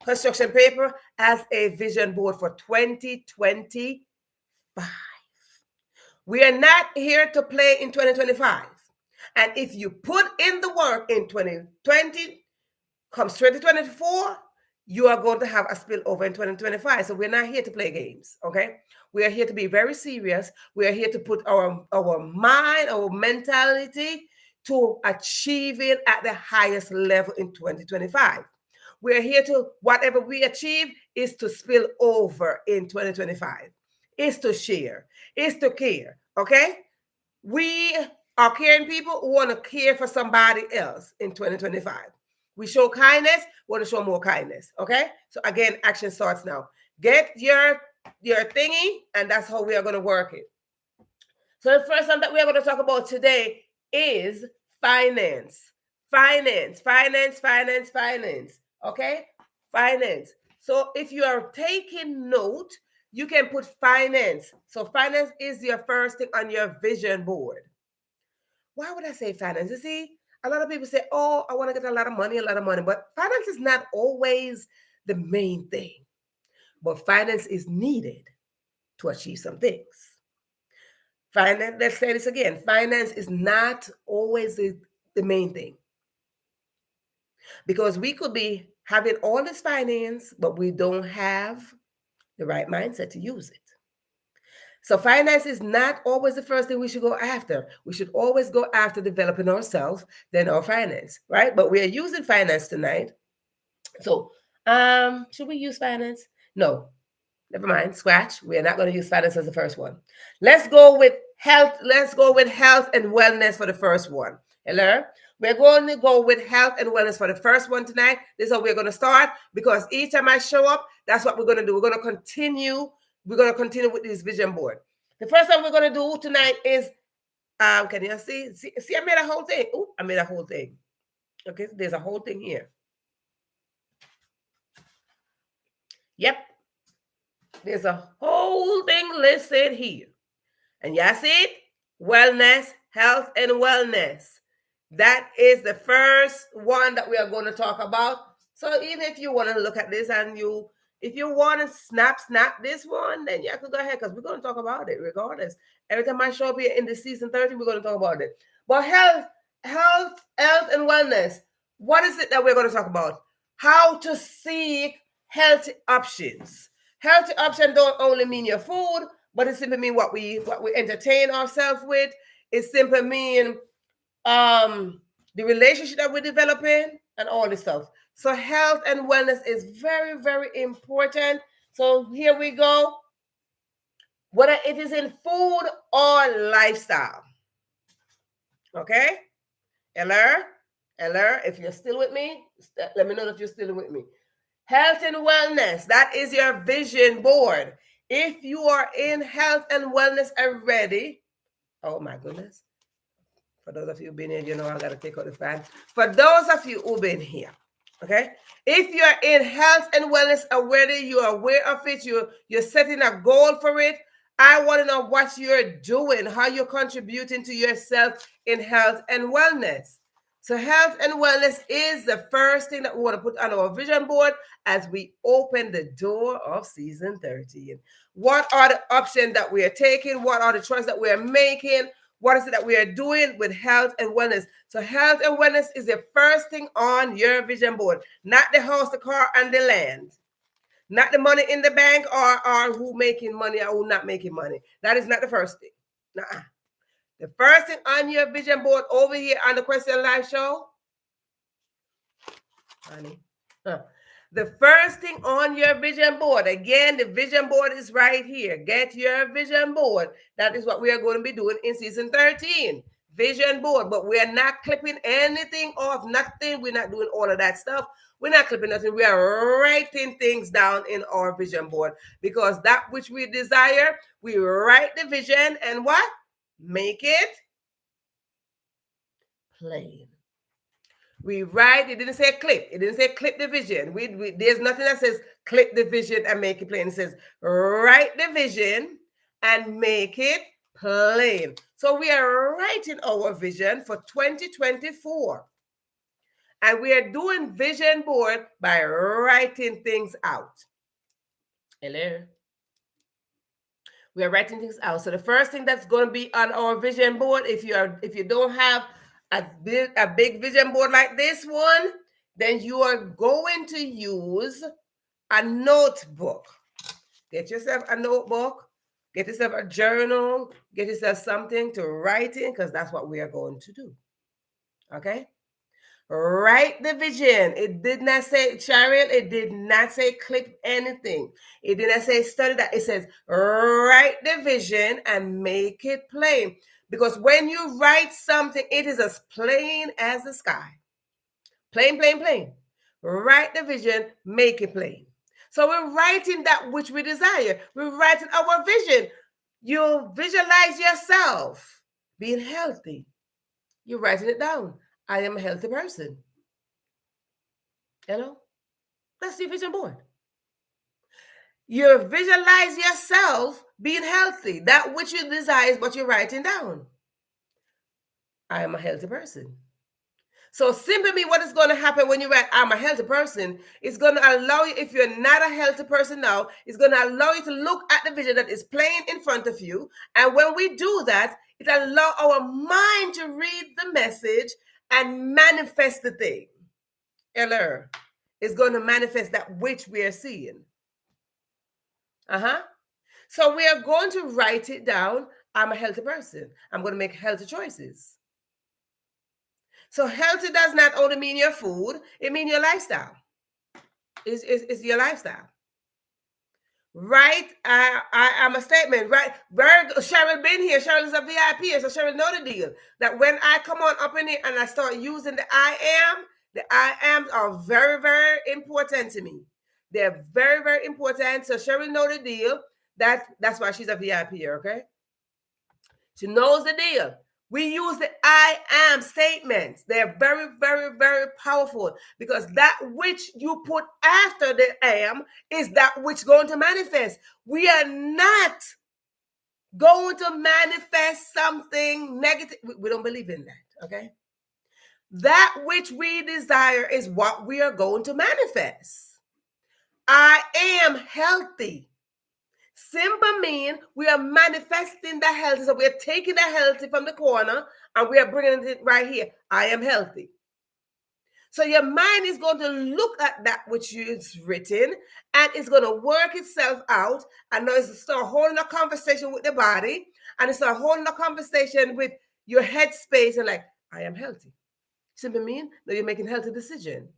construction paper as a vision board for 2025. We are not here to play in 2025. And if you put in the work in 2020, comes 2024, you are going to have a spillover in 2025. So we're not here to play games, okay? We are here to be very serious. We are here to put our mind, our mentality to achieving at the highest level in 2025. We're here to, whatever we achieve is to spill over in 2025, is to share, is to care, okay? We are caring people who want to care for somebody else in 2025. We show kindness, want to show more kindness. Okay. So again, action starts now. Get your thingy, and that's how we are going to work it. So the first one that we are going to talk about today is finance. Finance, finance, finance, finance. Okay? Finance. So if you are taking note, you can put finance. So finance is your first thing on your vision board. Why would I say finance? You see, a lot of people say, oh, I want to get a lot of money, but finance is not always the main thing. But finance is needed to achieve some things. Finance, let's say this again. Finance is not always the main thing. Because we could be having all this finance, but we don't have the right mindset to use it. So finance is not always the first thing we should go after. We should always go after developing ourselves, then our finance, right? But we are using finance tonight. So should we use finance? No, never mind, scratch. We are not going to use finance as the first one. Let's go with health. Let's go with health and wellness for the first one. Hello? We're going to go with health and wellness for the first one tonight. This is how we're going to start, because each time I show up, that's what we're going to do. We're going to continue. We're going to continue with this vision board. The first thing we're going to do tonight is, can you see? See, I made a whole thing. Oh, I made a whole thing. Okay, so there's a whole thing here. Yep. There's a whole thing listed here. And you see it? Wellness, health, and wellness. That is the first one that we are going to talk about. So even if you want to look at this and if you want to snap this one, then you have to go ahead, because we're going to talk about it regardless. Every time I show up here in the season 30, we're going to talk about it. But health, and wellness. What is it that we're going to talk about? How to seek healthy options. Healthy options don't only mean your food, but it simply mean what we entertain ourselves with. It simply mean the relationship that we're developing and all this stuff. So health and wellness is very, very important. So here we go. Whether it is in food or lifestyle. Okay? Hello? If you're still with me, let me know that you're still with me. Health and wellness, that is your vision board. If you are in health and wellness already, oh my goodness. For those of you who've been here, you know I got to take out the fan. For those of you who've been here, okay? If you're in health and wellness already, you're aware of it, you're setting a goal for it, I want to know what you're doing, how you're contributing to yourself in health and wellness. So health and wellness is the first thing that we want to put on our vision board as we open the door of season 13. What are the options that we are taking? What are the choices that we are making? What is it that we are doing with health and wellness? So health and wellness is the first thing on your vision board, not the house, the car, and the land. Not the money in the bank or who making money or who not making money. That is not the first thing. Nuh-uh. The first thing on your vision board over here on the Question Live Show, honey, the first thing on your vision board, again, the vision board is right here. Get your vision board. That is what we are going to be doing in season 13. Vision board, but we are not clipping anything off, nothing. We're not doing all of that stuff. We're not clipping nothing. We are writing things down in our vision board, because that which we desire, we write the vision and what? Make it plain. We write, it didn't say clip. It didn't say clip the vision. There's nothing that says clip the vision and make it plain. It says write the vision and make it plain. So we are writing our vision for 2024. And we are doing vision board by writing things out. Hello? We are writing things out. So the first thing that's going to be on our vision board, if you don't have a big vision board like this one, then you are going to use a notebook. Get yourself a notebook, get yourself a journal, get yourself something to write in, because that's what we are going to do. Okay? Write the vision. It did not say, Cheryl, it did not say clip anything. It did not say study that. It says write the vision and make it plain. Because when you write something, it is as plain as the sky. Plain, plain, plain. Write the vision, make it plain. So we're writing that which we desire. We're writing our vision. You visualize yourself being healthy. You're writing it down. I am a healthy person. That's your vision board. You visualize yourself being healthy. That which you desire is what you're writing down. I am a healthy person. So simply mean what is going to happen when you write I'm a healthy person, it's going to allow you, if you're not a healthy person now, it's going to allow you to look at the vision that is plain in front of you. And when we do that, it allows our mind to read the message and manifest the thing. LR is going to manifest that which we are seeing. So we are going to write it down. I'm a healthy person. I'm going to make healthy choices. So healthy does not only mean your food, it means your lifestyle. It's your lifestyle. Right? I'm a statement. Right? Cheryl been here. Cheryl is a VIP, so Cheryl know the deal. That when I come on up in here and I start using the I ams are very, very important to me. They're very, very important. So Cheryl know the deal. That's why she's a VIP here, okay? She knows the deal. We use the I am statements. They're very, very, very powerful because that which you put after the I am is that which is going to manifest. We are not going to manifest something negative. We don't believe in that, okay? That which we desire is what we are going to manifest. I am healthy. Simple mean we are manifesting the healthy. So we are taking the healthy from the corner and we are bringing it right here. I am healthy. So your mind is going to look at that which is written and it's going to work itself out. And now it's start holding a conversation with the body and it's start holding a conversation with your headspace and like, I am healthy. Simple mean that you're making healthy decisions.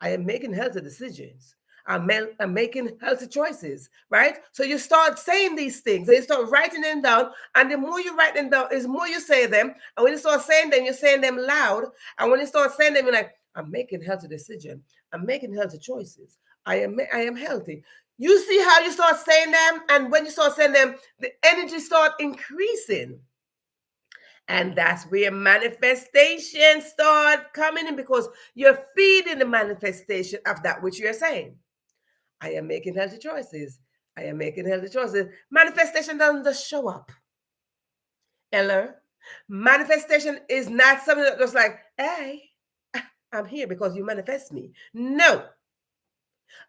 I am making healthy decisions. I'm making healthy choices, right? So you start saying these things, and you start writing them down, and the more you write them down, is more you say them. And when you start saying them, you're saying them loud. And when you start saying them, you're like, I'm making healthy decisions. I'm making healthy choices. I am healthy. You see how you start saying them, and when you start saying them, the energy start increasing. And that's where manifestations start coming in because you're feeding the manifestation of that which you're saying. I am making healthy choices. I am making healthy choices. Manifestation doesn't just show up. Ella, manifestation is not something that just like, hey, I'm here because you manifest me. No.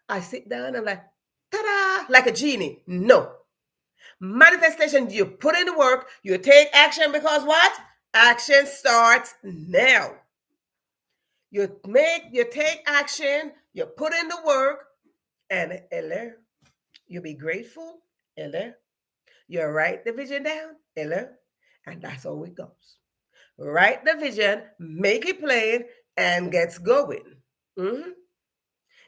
I sit down and I'm like, ta-da, like a genie. No. Manifestation, you put in the work, you take action because what? Action starts now. You take action, you put in the work, and Ella, you be grateful, Ella. You write the vision down, Ella, and that's how it goes. Write the vision, make it plain, and gets going. Mm-hmm.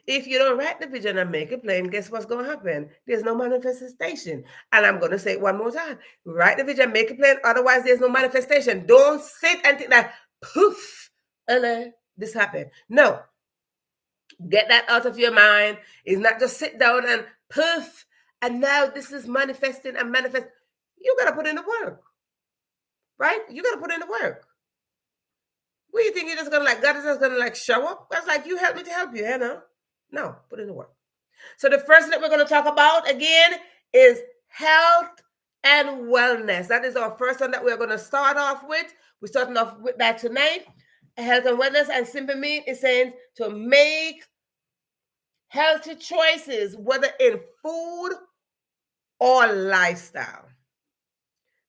If you don't write the vision and make it plain, guess what's going to happen? There's no manifestation. And I'm going to say it one more time. Write the vision, make it plain. Otherwise, there's no manifestation. Don't sit and think that, poof, this happened. No. Get that out of your mind. It's not just sit down and poof, and now this is manifesting and manifest. You got to put in the work. Right? You got to put in the work. What do you think you're just going to God is just going to show up? That's like, you help me to help you, No, put in the work. So the first that we're going to talk about again is health and wellness. That is our first one that we're going to start off with. We're starting off with that tonight. Health and wellness, and simply mean is saying to make healthy choices, whether in food or lifestyle.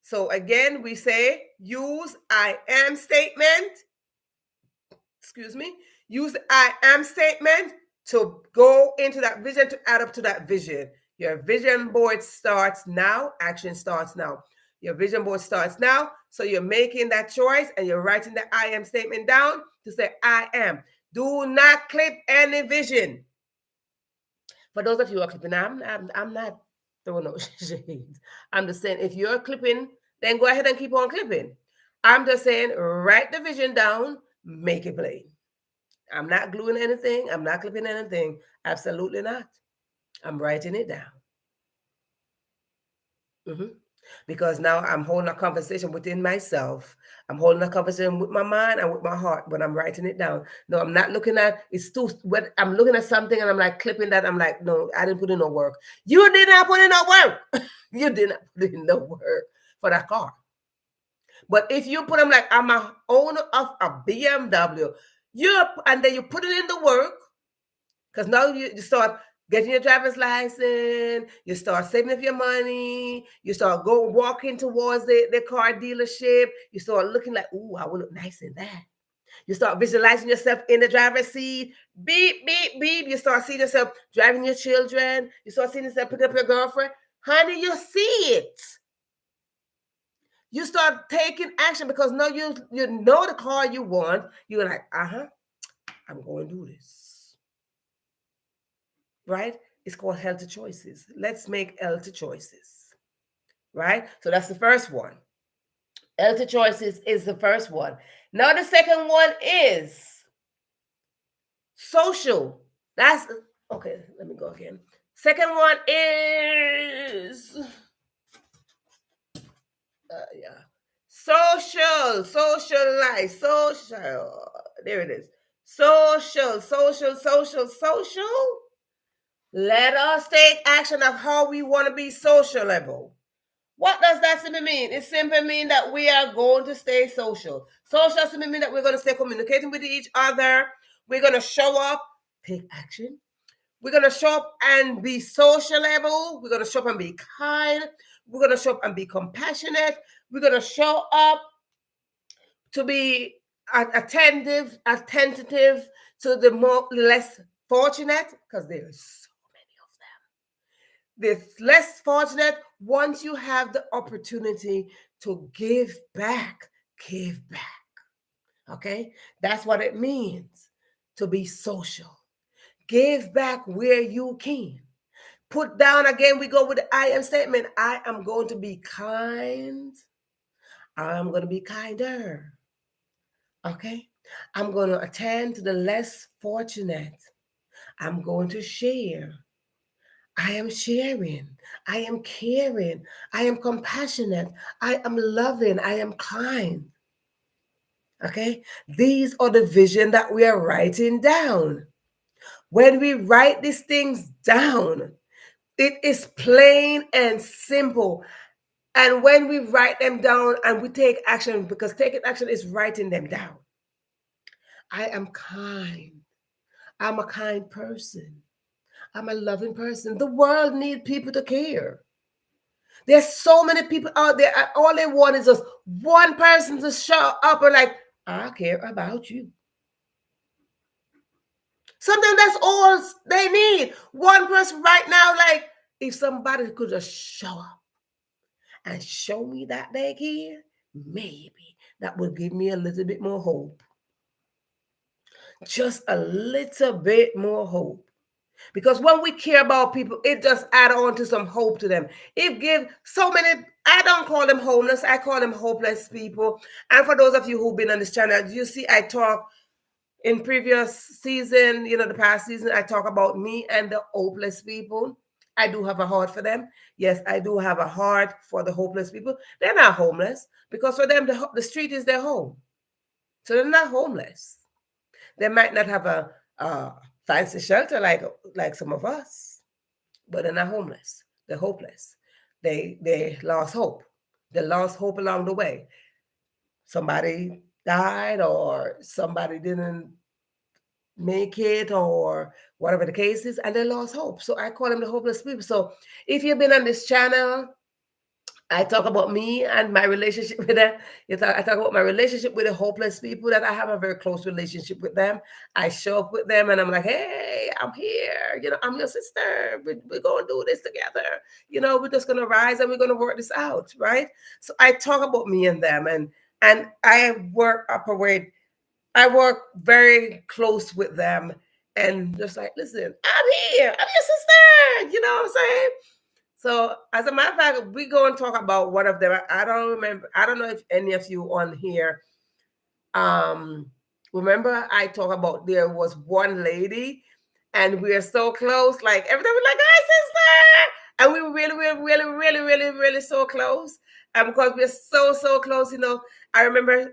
So again, we say use I am statement. Excuse me. Use the I am statement to go into that vision to add up to that vision. Your vision board starts now. Action starts now. Your vision board starts now. So you're making that choice and you're writing the I am statement down to say, I am. Do not clip any vision. For those of you who are clipping, I'm not throwing no shade. I'm just saying, if you're clipping, then go ahead and keep on clipping. I'm just saying, write the vision down, make it plain. I'm not gluing anything. I'm not clipping anything. Absolutely not. I'm writing it down. Because now I'm holding a conversation within myself. I'm holding a conversation with my mind and with my heart when I'm writing it down. No, I'm not looking at it's too when I'm looking at something and I'm like clipping that. I'm like, no, I didn't put in no work. You did not put in no work. You did not put in no work for that car. But if you put them like I'm a owner of a BMW, and then you put it in the work, because now you start getting your driver's license, you start saving up your money, you start walking towards the car dealership, you start looking like, ooh, I will look nice in that. You start visualizing yourself in the driver's seat, beep, beep, beep. You start seeing yourself driving your children. You start seeing yourself picking up your girlfriend. Honey, you see it. You start taking action because now you know the car you want. You're like, I'm going to do this. Right? It's called healthy choices. Let's make healthy choices. Right? So that's the first one. Healthy choices is the first one. Now the second one is social. That's okay. Let me go again. Second one is social life, social. There it is. Social. Let us take action of how we want to be sociable. What does that simply mean? It simply means that we are going to stay social. Social simply means that we're going to stay communicating with each other. We're going to show up, take action. We're going to show up and be sociable. We're going to show up and be kind. We're going to show up and be compassionate. We're going to show up to be attentive to the less fortunate, because there's so many of them. The less fortunate, once you have the opportunity to give back, give back. Okay? That's what it means to be social. Give back where you can. Put down again, we go with the I am statement. I am going to be kind. I'm going to be kinder. Okay? I'm going to attend to the less fortunate. I'm going to share. I am sharing. I am caring. I am compassionate. I am loving. I am kind. Okay? These are the vision that we are writing down. When we write these things down, it is plain and simple. And when we write them down and we take action, because taking action is writing them down. I am kind. I'm a kind person. I'm a loving person. The world needs people to care. There's so many people out there, and all they want is just one person to show up and like, I care about you. Sometimes that's all they need. One person right now, like, if somebody could just show up and show me that they care, maybe that would give me a little bit more hope. Just a little bit more hope. Because when we care about people, it just add on to some hope to them. It give so many, I don't call them homeless, I call them hopeless people. And for those of you who've been on this channel, you see I talk in previous season, the past season, I talk about me and the hopeless people. I do have a heart for them. Yes, I do have a heart for the hopeless people. They're not homeless because for them, the street is their home. So they're not homeless. They might not have a fancy shelter like some of us, but they're not homeless. They're hopeless. They lost hope. They lost hope along the way. Somebody died or somebody didn't make it or whatever the case is, and they lost hope. So I call them the hopeless people. So if you've been on this channel I talk about me and my relationship with them. I talk about my relationship with the hopeless people, that I have a very close relationship with them. I show up with them and I'm like, hey, I'm here. I'm your sister. We're going to do this together. We're just going to rise and we're going to work this out. Right. So I talk about me and them, and I work very close with them, and just like, listen, I'm here. I'm your sister. You know what I'm saying? So, as a matter of fact, we go and talk about one of them. I don't remember. I don't know if any of you on here um remember I talk about, there was one lady, and we are so close. Like every time we're like, "Hi, sister," and we were really, really, really, really, really, really so close. And because we're so close, I remember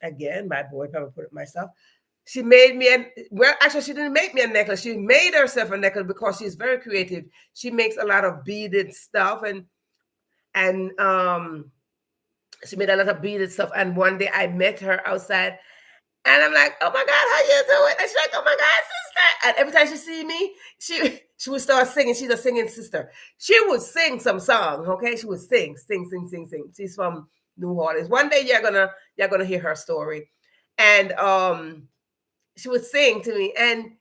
again, my boy probably put it myself. She made me actually, she didn't make me a necklace. She made herself a necklace because she's very creative. She makes a lot of beaded stuff, and she made a lot of beaded stuff. And one day I met her outside, and I'm like, "Oh my God, how you doing?" And she's like, "Oh my God, sister!" And every time she see me, she would start singing. She's a singing sister. She would sing some song. Okay, she would sing. She's from New Orleans. One day you're gonna hear her story, and she would sing to me, and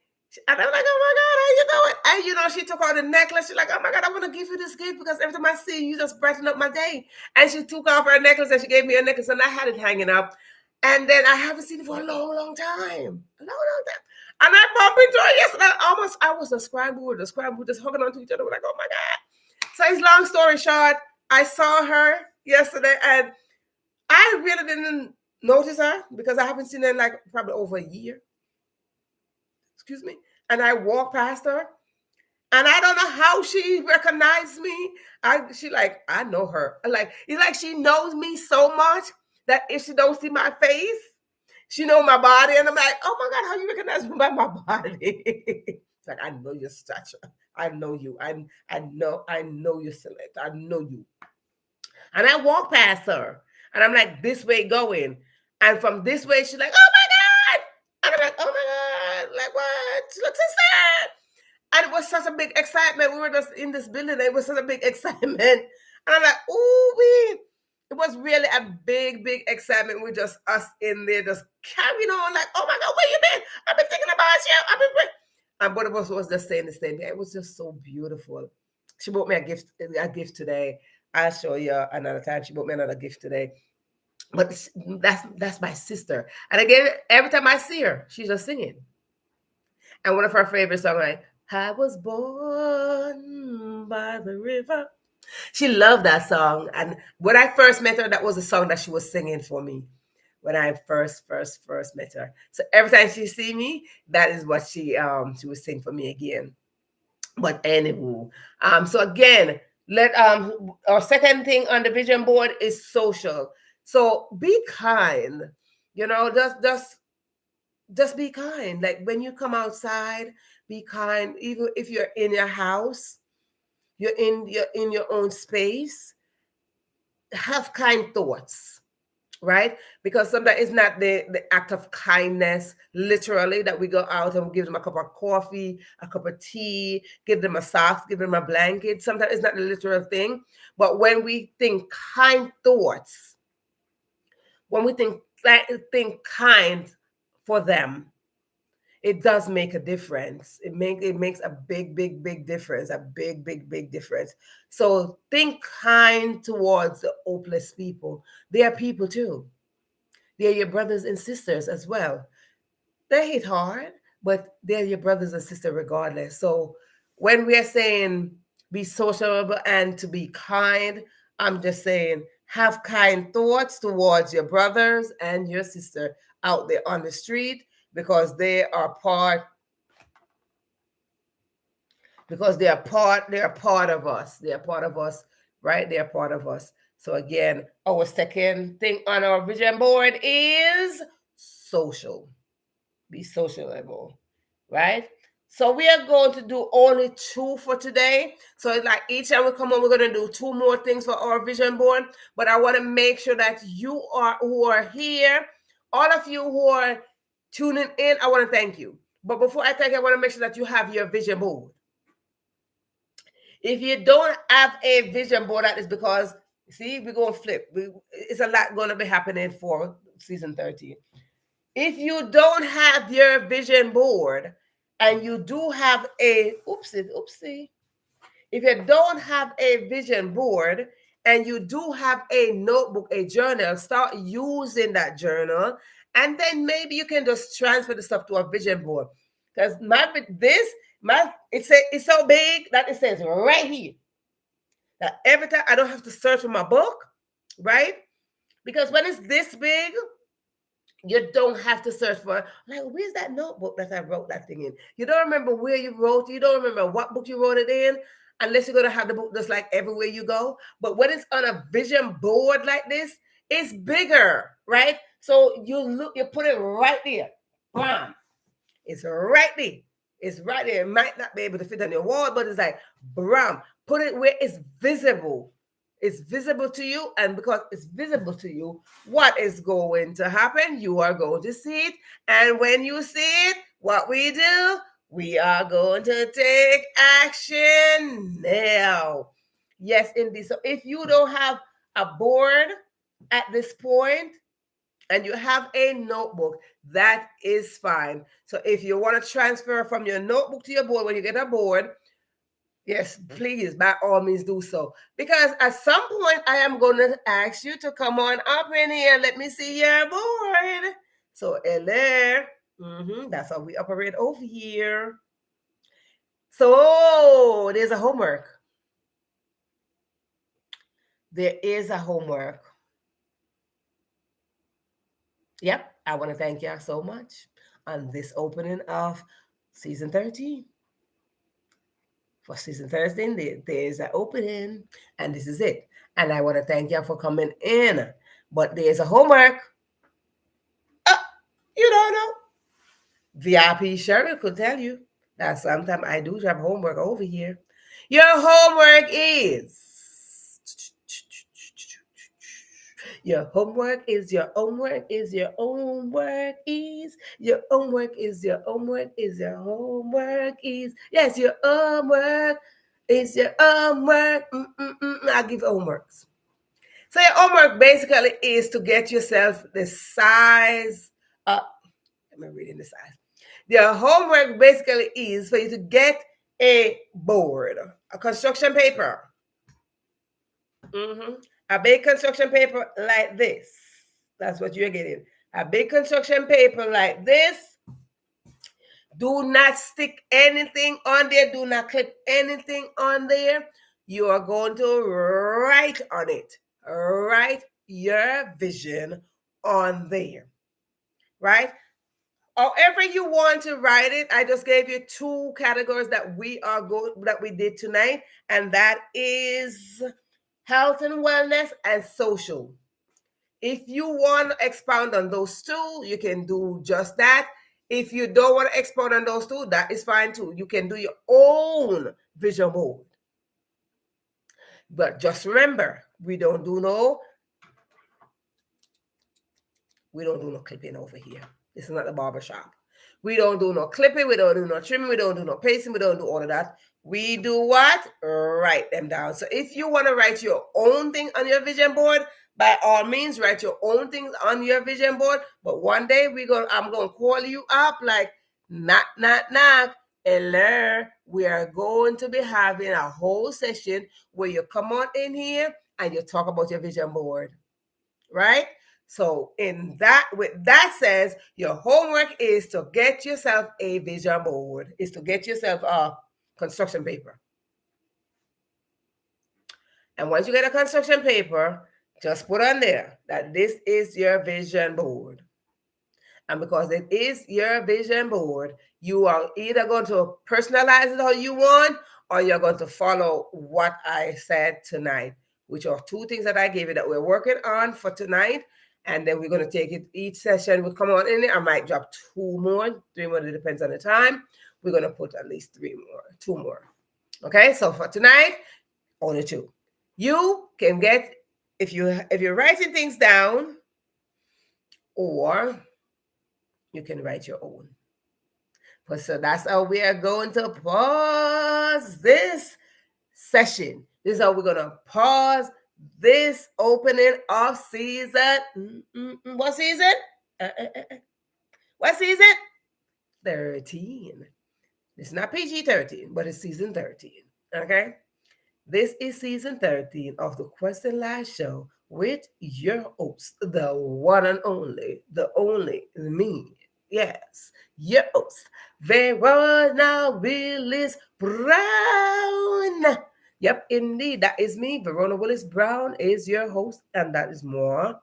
I'm like, "Oh my God, how you doing?" And she took out the necklace. She's like, "Oh my God, I want to give you this gift because every time I see you, just brighten up my day." And she took off her necklace and she gave me a necklace, and I had it hanging up. And then I haven't seen it for a long time. A long time. And I bumped into her yesterday. I was a scramble, just hugging onto each other. We're like, "Oh my God." So it's long story short, I saw her yesterday, and I really didn't notice her because I haven't seen her in like probably over a year. Excuse me. And I walked past her, and I don't know how she recognized me. She like, I know her. Like, it's like she knows me so much that if she don't see my face, she know my body. And I'm like, "Oh my God, how you recognize me by my body?" It's like, I know your stature. I know you. I know your select. I know you. And I walk past her, and I'm like, this way going. And from this way, she's like, "Oh my God." And I'm like, "Oh my God, like what?" She looks so sad. And it was such a big excitement. We were just in this building. It was such a big excitement. And I'm like, "Ooh, it was really a big excitement with just us in there, just carrying on, like, "Oh my God, where you been? I've been thinking about you. I've been..." And both of us was just saying the same thing. It was just so beautiful. She bought me a gift today. I'll show you another time. She bought me another gift today. But that's my sister. And again, every time I see her, she's just singing. And one of her favorite songs, like, "I was born by the river." She loved that song. And when I first met her, that was the song that she was singing for me when I first met her. So every time she see me, that is what she would sing for me again. But anywho, so again, let our second thing on the vision board is social. So be kind. Just be kind. Like when you come outside, be kind. Even if you're in your house, you're in your own space, have kind thoughts, right? Because sometimes it's not the act of kindness, literally, that we go out and we give them a cup of coffee, a cup of tea, give them a sock, give them a blanket. Sometimes it's not the literal thing. But when we think kind thoughts, when we think kind for them, it does make a difference. It makes a big difference, a big difference. So think kind towards the hopeless people. They are people too. They're your brothers and sisters as well. They hit hard, but they're your brothers and sisters regardless. So when we are saying be sociable and to be kind, I'm just saying have kind thoughts towards your brothers and your sister out there on the street, because they are part of us. They are part of us, right? They are part of us. So again, our second thing on our vision board is social. Be sociable, right? So we are going to do only two for today. So it's like each time we come on, we're going to do two more things for our vision board. But I want to make sure that who are here, all of you who are tuning in, I want to thank you. But before I thank you, I want to make sure that you have your vision board. If you don't have a vision board, that is because See, we're going to flip. It's a lot going to be happening for season 13. If you don't have your vision board and you do have a, oopsie, if you don't have a vision board and you do have a notebook, a journal, start using that journal. And then maybe you can just transfer the stuff to a vision board. Because it's so big that it says right here that every time I don't have to search for my book, right? Because when it's this big, you don't have to search for, like, where's that notebook that I wrote that thing in? You don't remember where you wrote, you don't remember what book you wrote it in, unless you're going to have the book just like everywhere you go. But when it's on a vision board like this, it's bigger, right? So you put it right there. Bam. It's right there. It's right there. It might not be able to fit on your wall, but it's like, bam. Put it where it's visible. It's visible to you, and because it's visible to you, what is going to happen? You are going to see it, and when you see it, what we do, we are going to take action now. Yes, indeed. So if you don't have a board at this point and you have a notebook, that is fine. So if you want to transfer from your notebook to your board when you get a board, yes, please, by all means do so. Because at some point, I am going to ask you to come on up in here. Let me see your board. So, hello. That's how we operate over here. So, there's a homework. There is a homework. Yep, I want to thank y'all so much on this opening of season 13. For season 13, there's an opening, and this is it. And I want to thank you for coming in. But there's a homework. You don't know. VIP Cheryl could tell you that sometimes I do have homework over here. Your homework is. Your homework is your homework is your homework is your homework is your homework is your homework is. Yes, your homework is your homework. I give homeworks. So your homework basically is to get yourself the size. Let me read in the size. Your homework basically is for you to get a board, a construction paper. A big construction paper like this. That's what you're getting. A big construction paper like this. Do not stick anything on there. Do not clip anything on there. You are going to write on it. Write your vision on there. Right? However you want to write it, I just gave you two categories that we did tonight, and that is health and wellness and social. If you want to expound on those two, you can do just that. If you don't want to expound on those two, that is fine too. You can do your own vision board. But just remember, we don't do no clipping over here. This is not the barbershop. We don't do no clipping. We don't do no trimming. We don't do no pasting. We don't do all of that. We do what? Write them down. So if you want to write your own thing on your vision board, by all means, write your own things on your vision board. But one day I'm gonna call you up like knock, knock, knock. Hello, we are going to be having a whole session where you come on in here and you talk about your vision board, right? So with that says, your homework is to get yourself a vision board, is to get yourself a construction paper. And once you get a construction paper, just put on there that this is your vision board. And because it is your vision board, you are either going to personalize it how you want, or you're going to follow what I said tonight, which are two things that I gave you that we're working on for tonight. And then we're going to take it each session. We'll come on in there. I might drop 2 more, 3 more. It depends on the time. We're going to put at least 2 more. Okay, so for tonight, only 2. You can get, if you're writing things down, or you can write your own. So that's how we are going to pause this session. This is how we're going to pause this opening of season. What season? What season? 13. It's not PG-13, but it's season 13. Okay? This is season 13 of the Question Live Show with your host, the one and only, the only me. Yes, your host, Verona Willis-Brown. Yep, indeed, that is me. Verona Willis-Brown is your host, and that is more.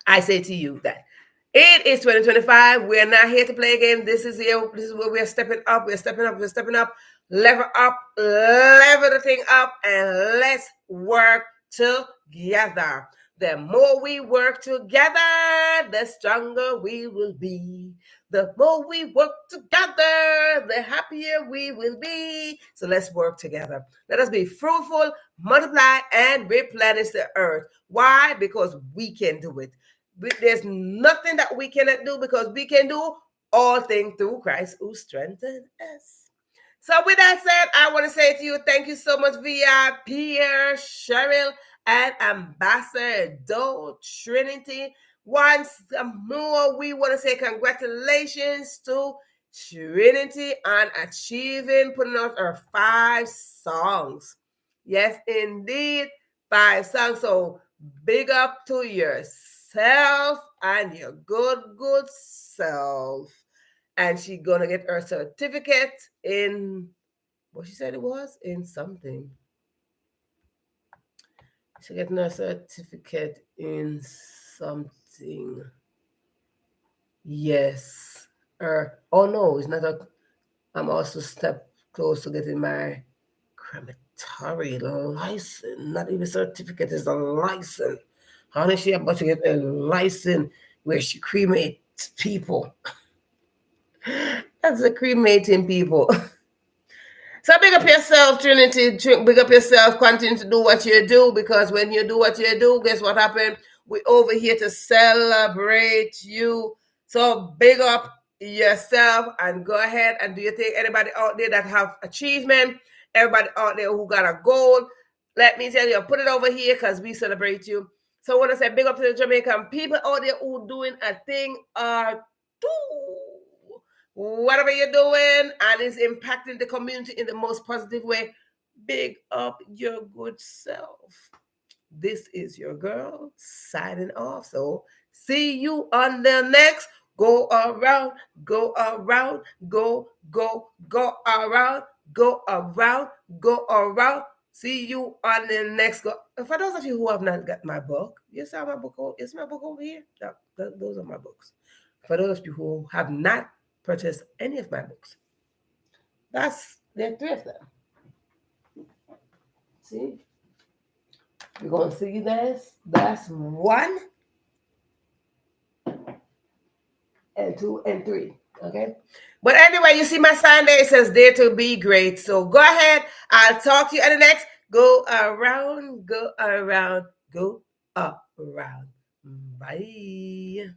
I say to you that it is 2025. We're not here to play a game. This is here. This is where we're stepping up. We're stepping up. We're stepping up. Level up. Level the thing up, and let's work together. The more we work together, the stronger we will be. The more we work together, the happier we will be. So let's work together. Let us be fruitful, multiply, and replenish the earth. Why? Because we can do it. There's nothing that we cannot do because we can do all things through Christ who strengthens us. So with that said, I want to say to you, thank you so much, VI, Pierre, Cheryl, and Ambassador Trinity. Once more, we want to say congratulations to Trinity on putting out her 5 songs. Yes, indeed, 5 songs. So big up to yourself and your good self. And she's gonna get her certificate in what she said it was in something. She's getting her certificate in something. Yes. Oh no, it's not a. I'm also step close to getting my crematory license. Not even certificate, it's a license. Honey, she about to get a license where she cremates people. That's the cremating people. So big up yourself, Trinity. Big up yourself. Continue to do what you do, because when you do what you do, guess what happened? We're over here to celebrate you. So big up yourself and go ahead and do your thing. Anybody out there that have achievement, everybody out there who got a goal, let me tell you, put it over here because we celebrate you. So I want to say big up to the Jamaican people out there who doing a thing or two. Whatever you're doing and is impacting the community in the most positive way, big up your good self. This is your girl signing off. So see you on the next go around, go around, go around, go around, go around. See you on the next go. For those of you who have not got my book, you saw my book. Is my book over here? No, those are my books. For those of you who have not purchase any of my books. There are 3 of them. See? You're going to see this. That's 1 and 2 and 3. Okay? But anyway, you see my sign there. It says dare to be great. So go ahead. I'll talk to you at the next. Go around, go around, go around. Bye.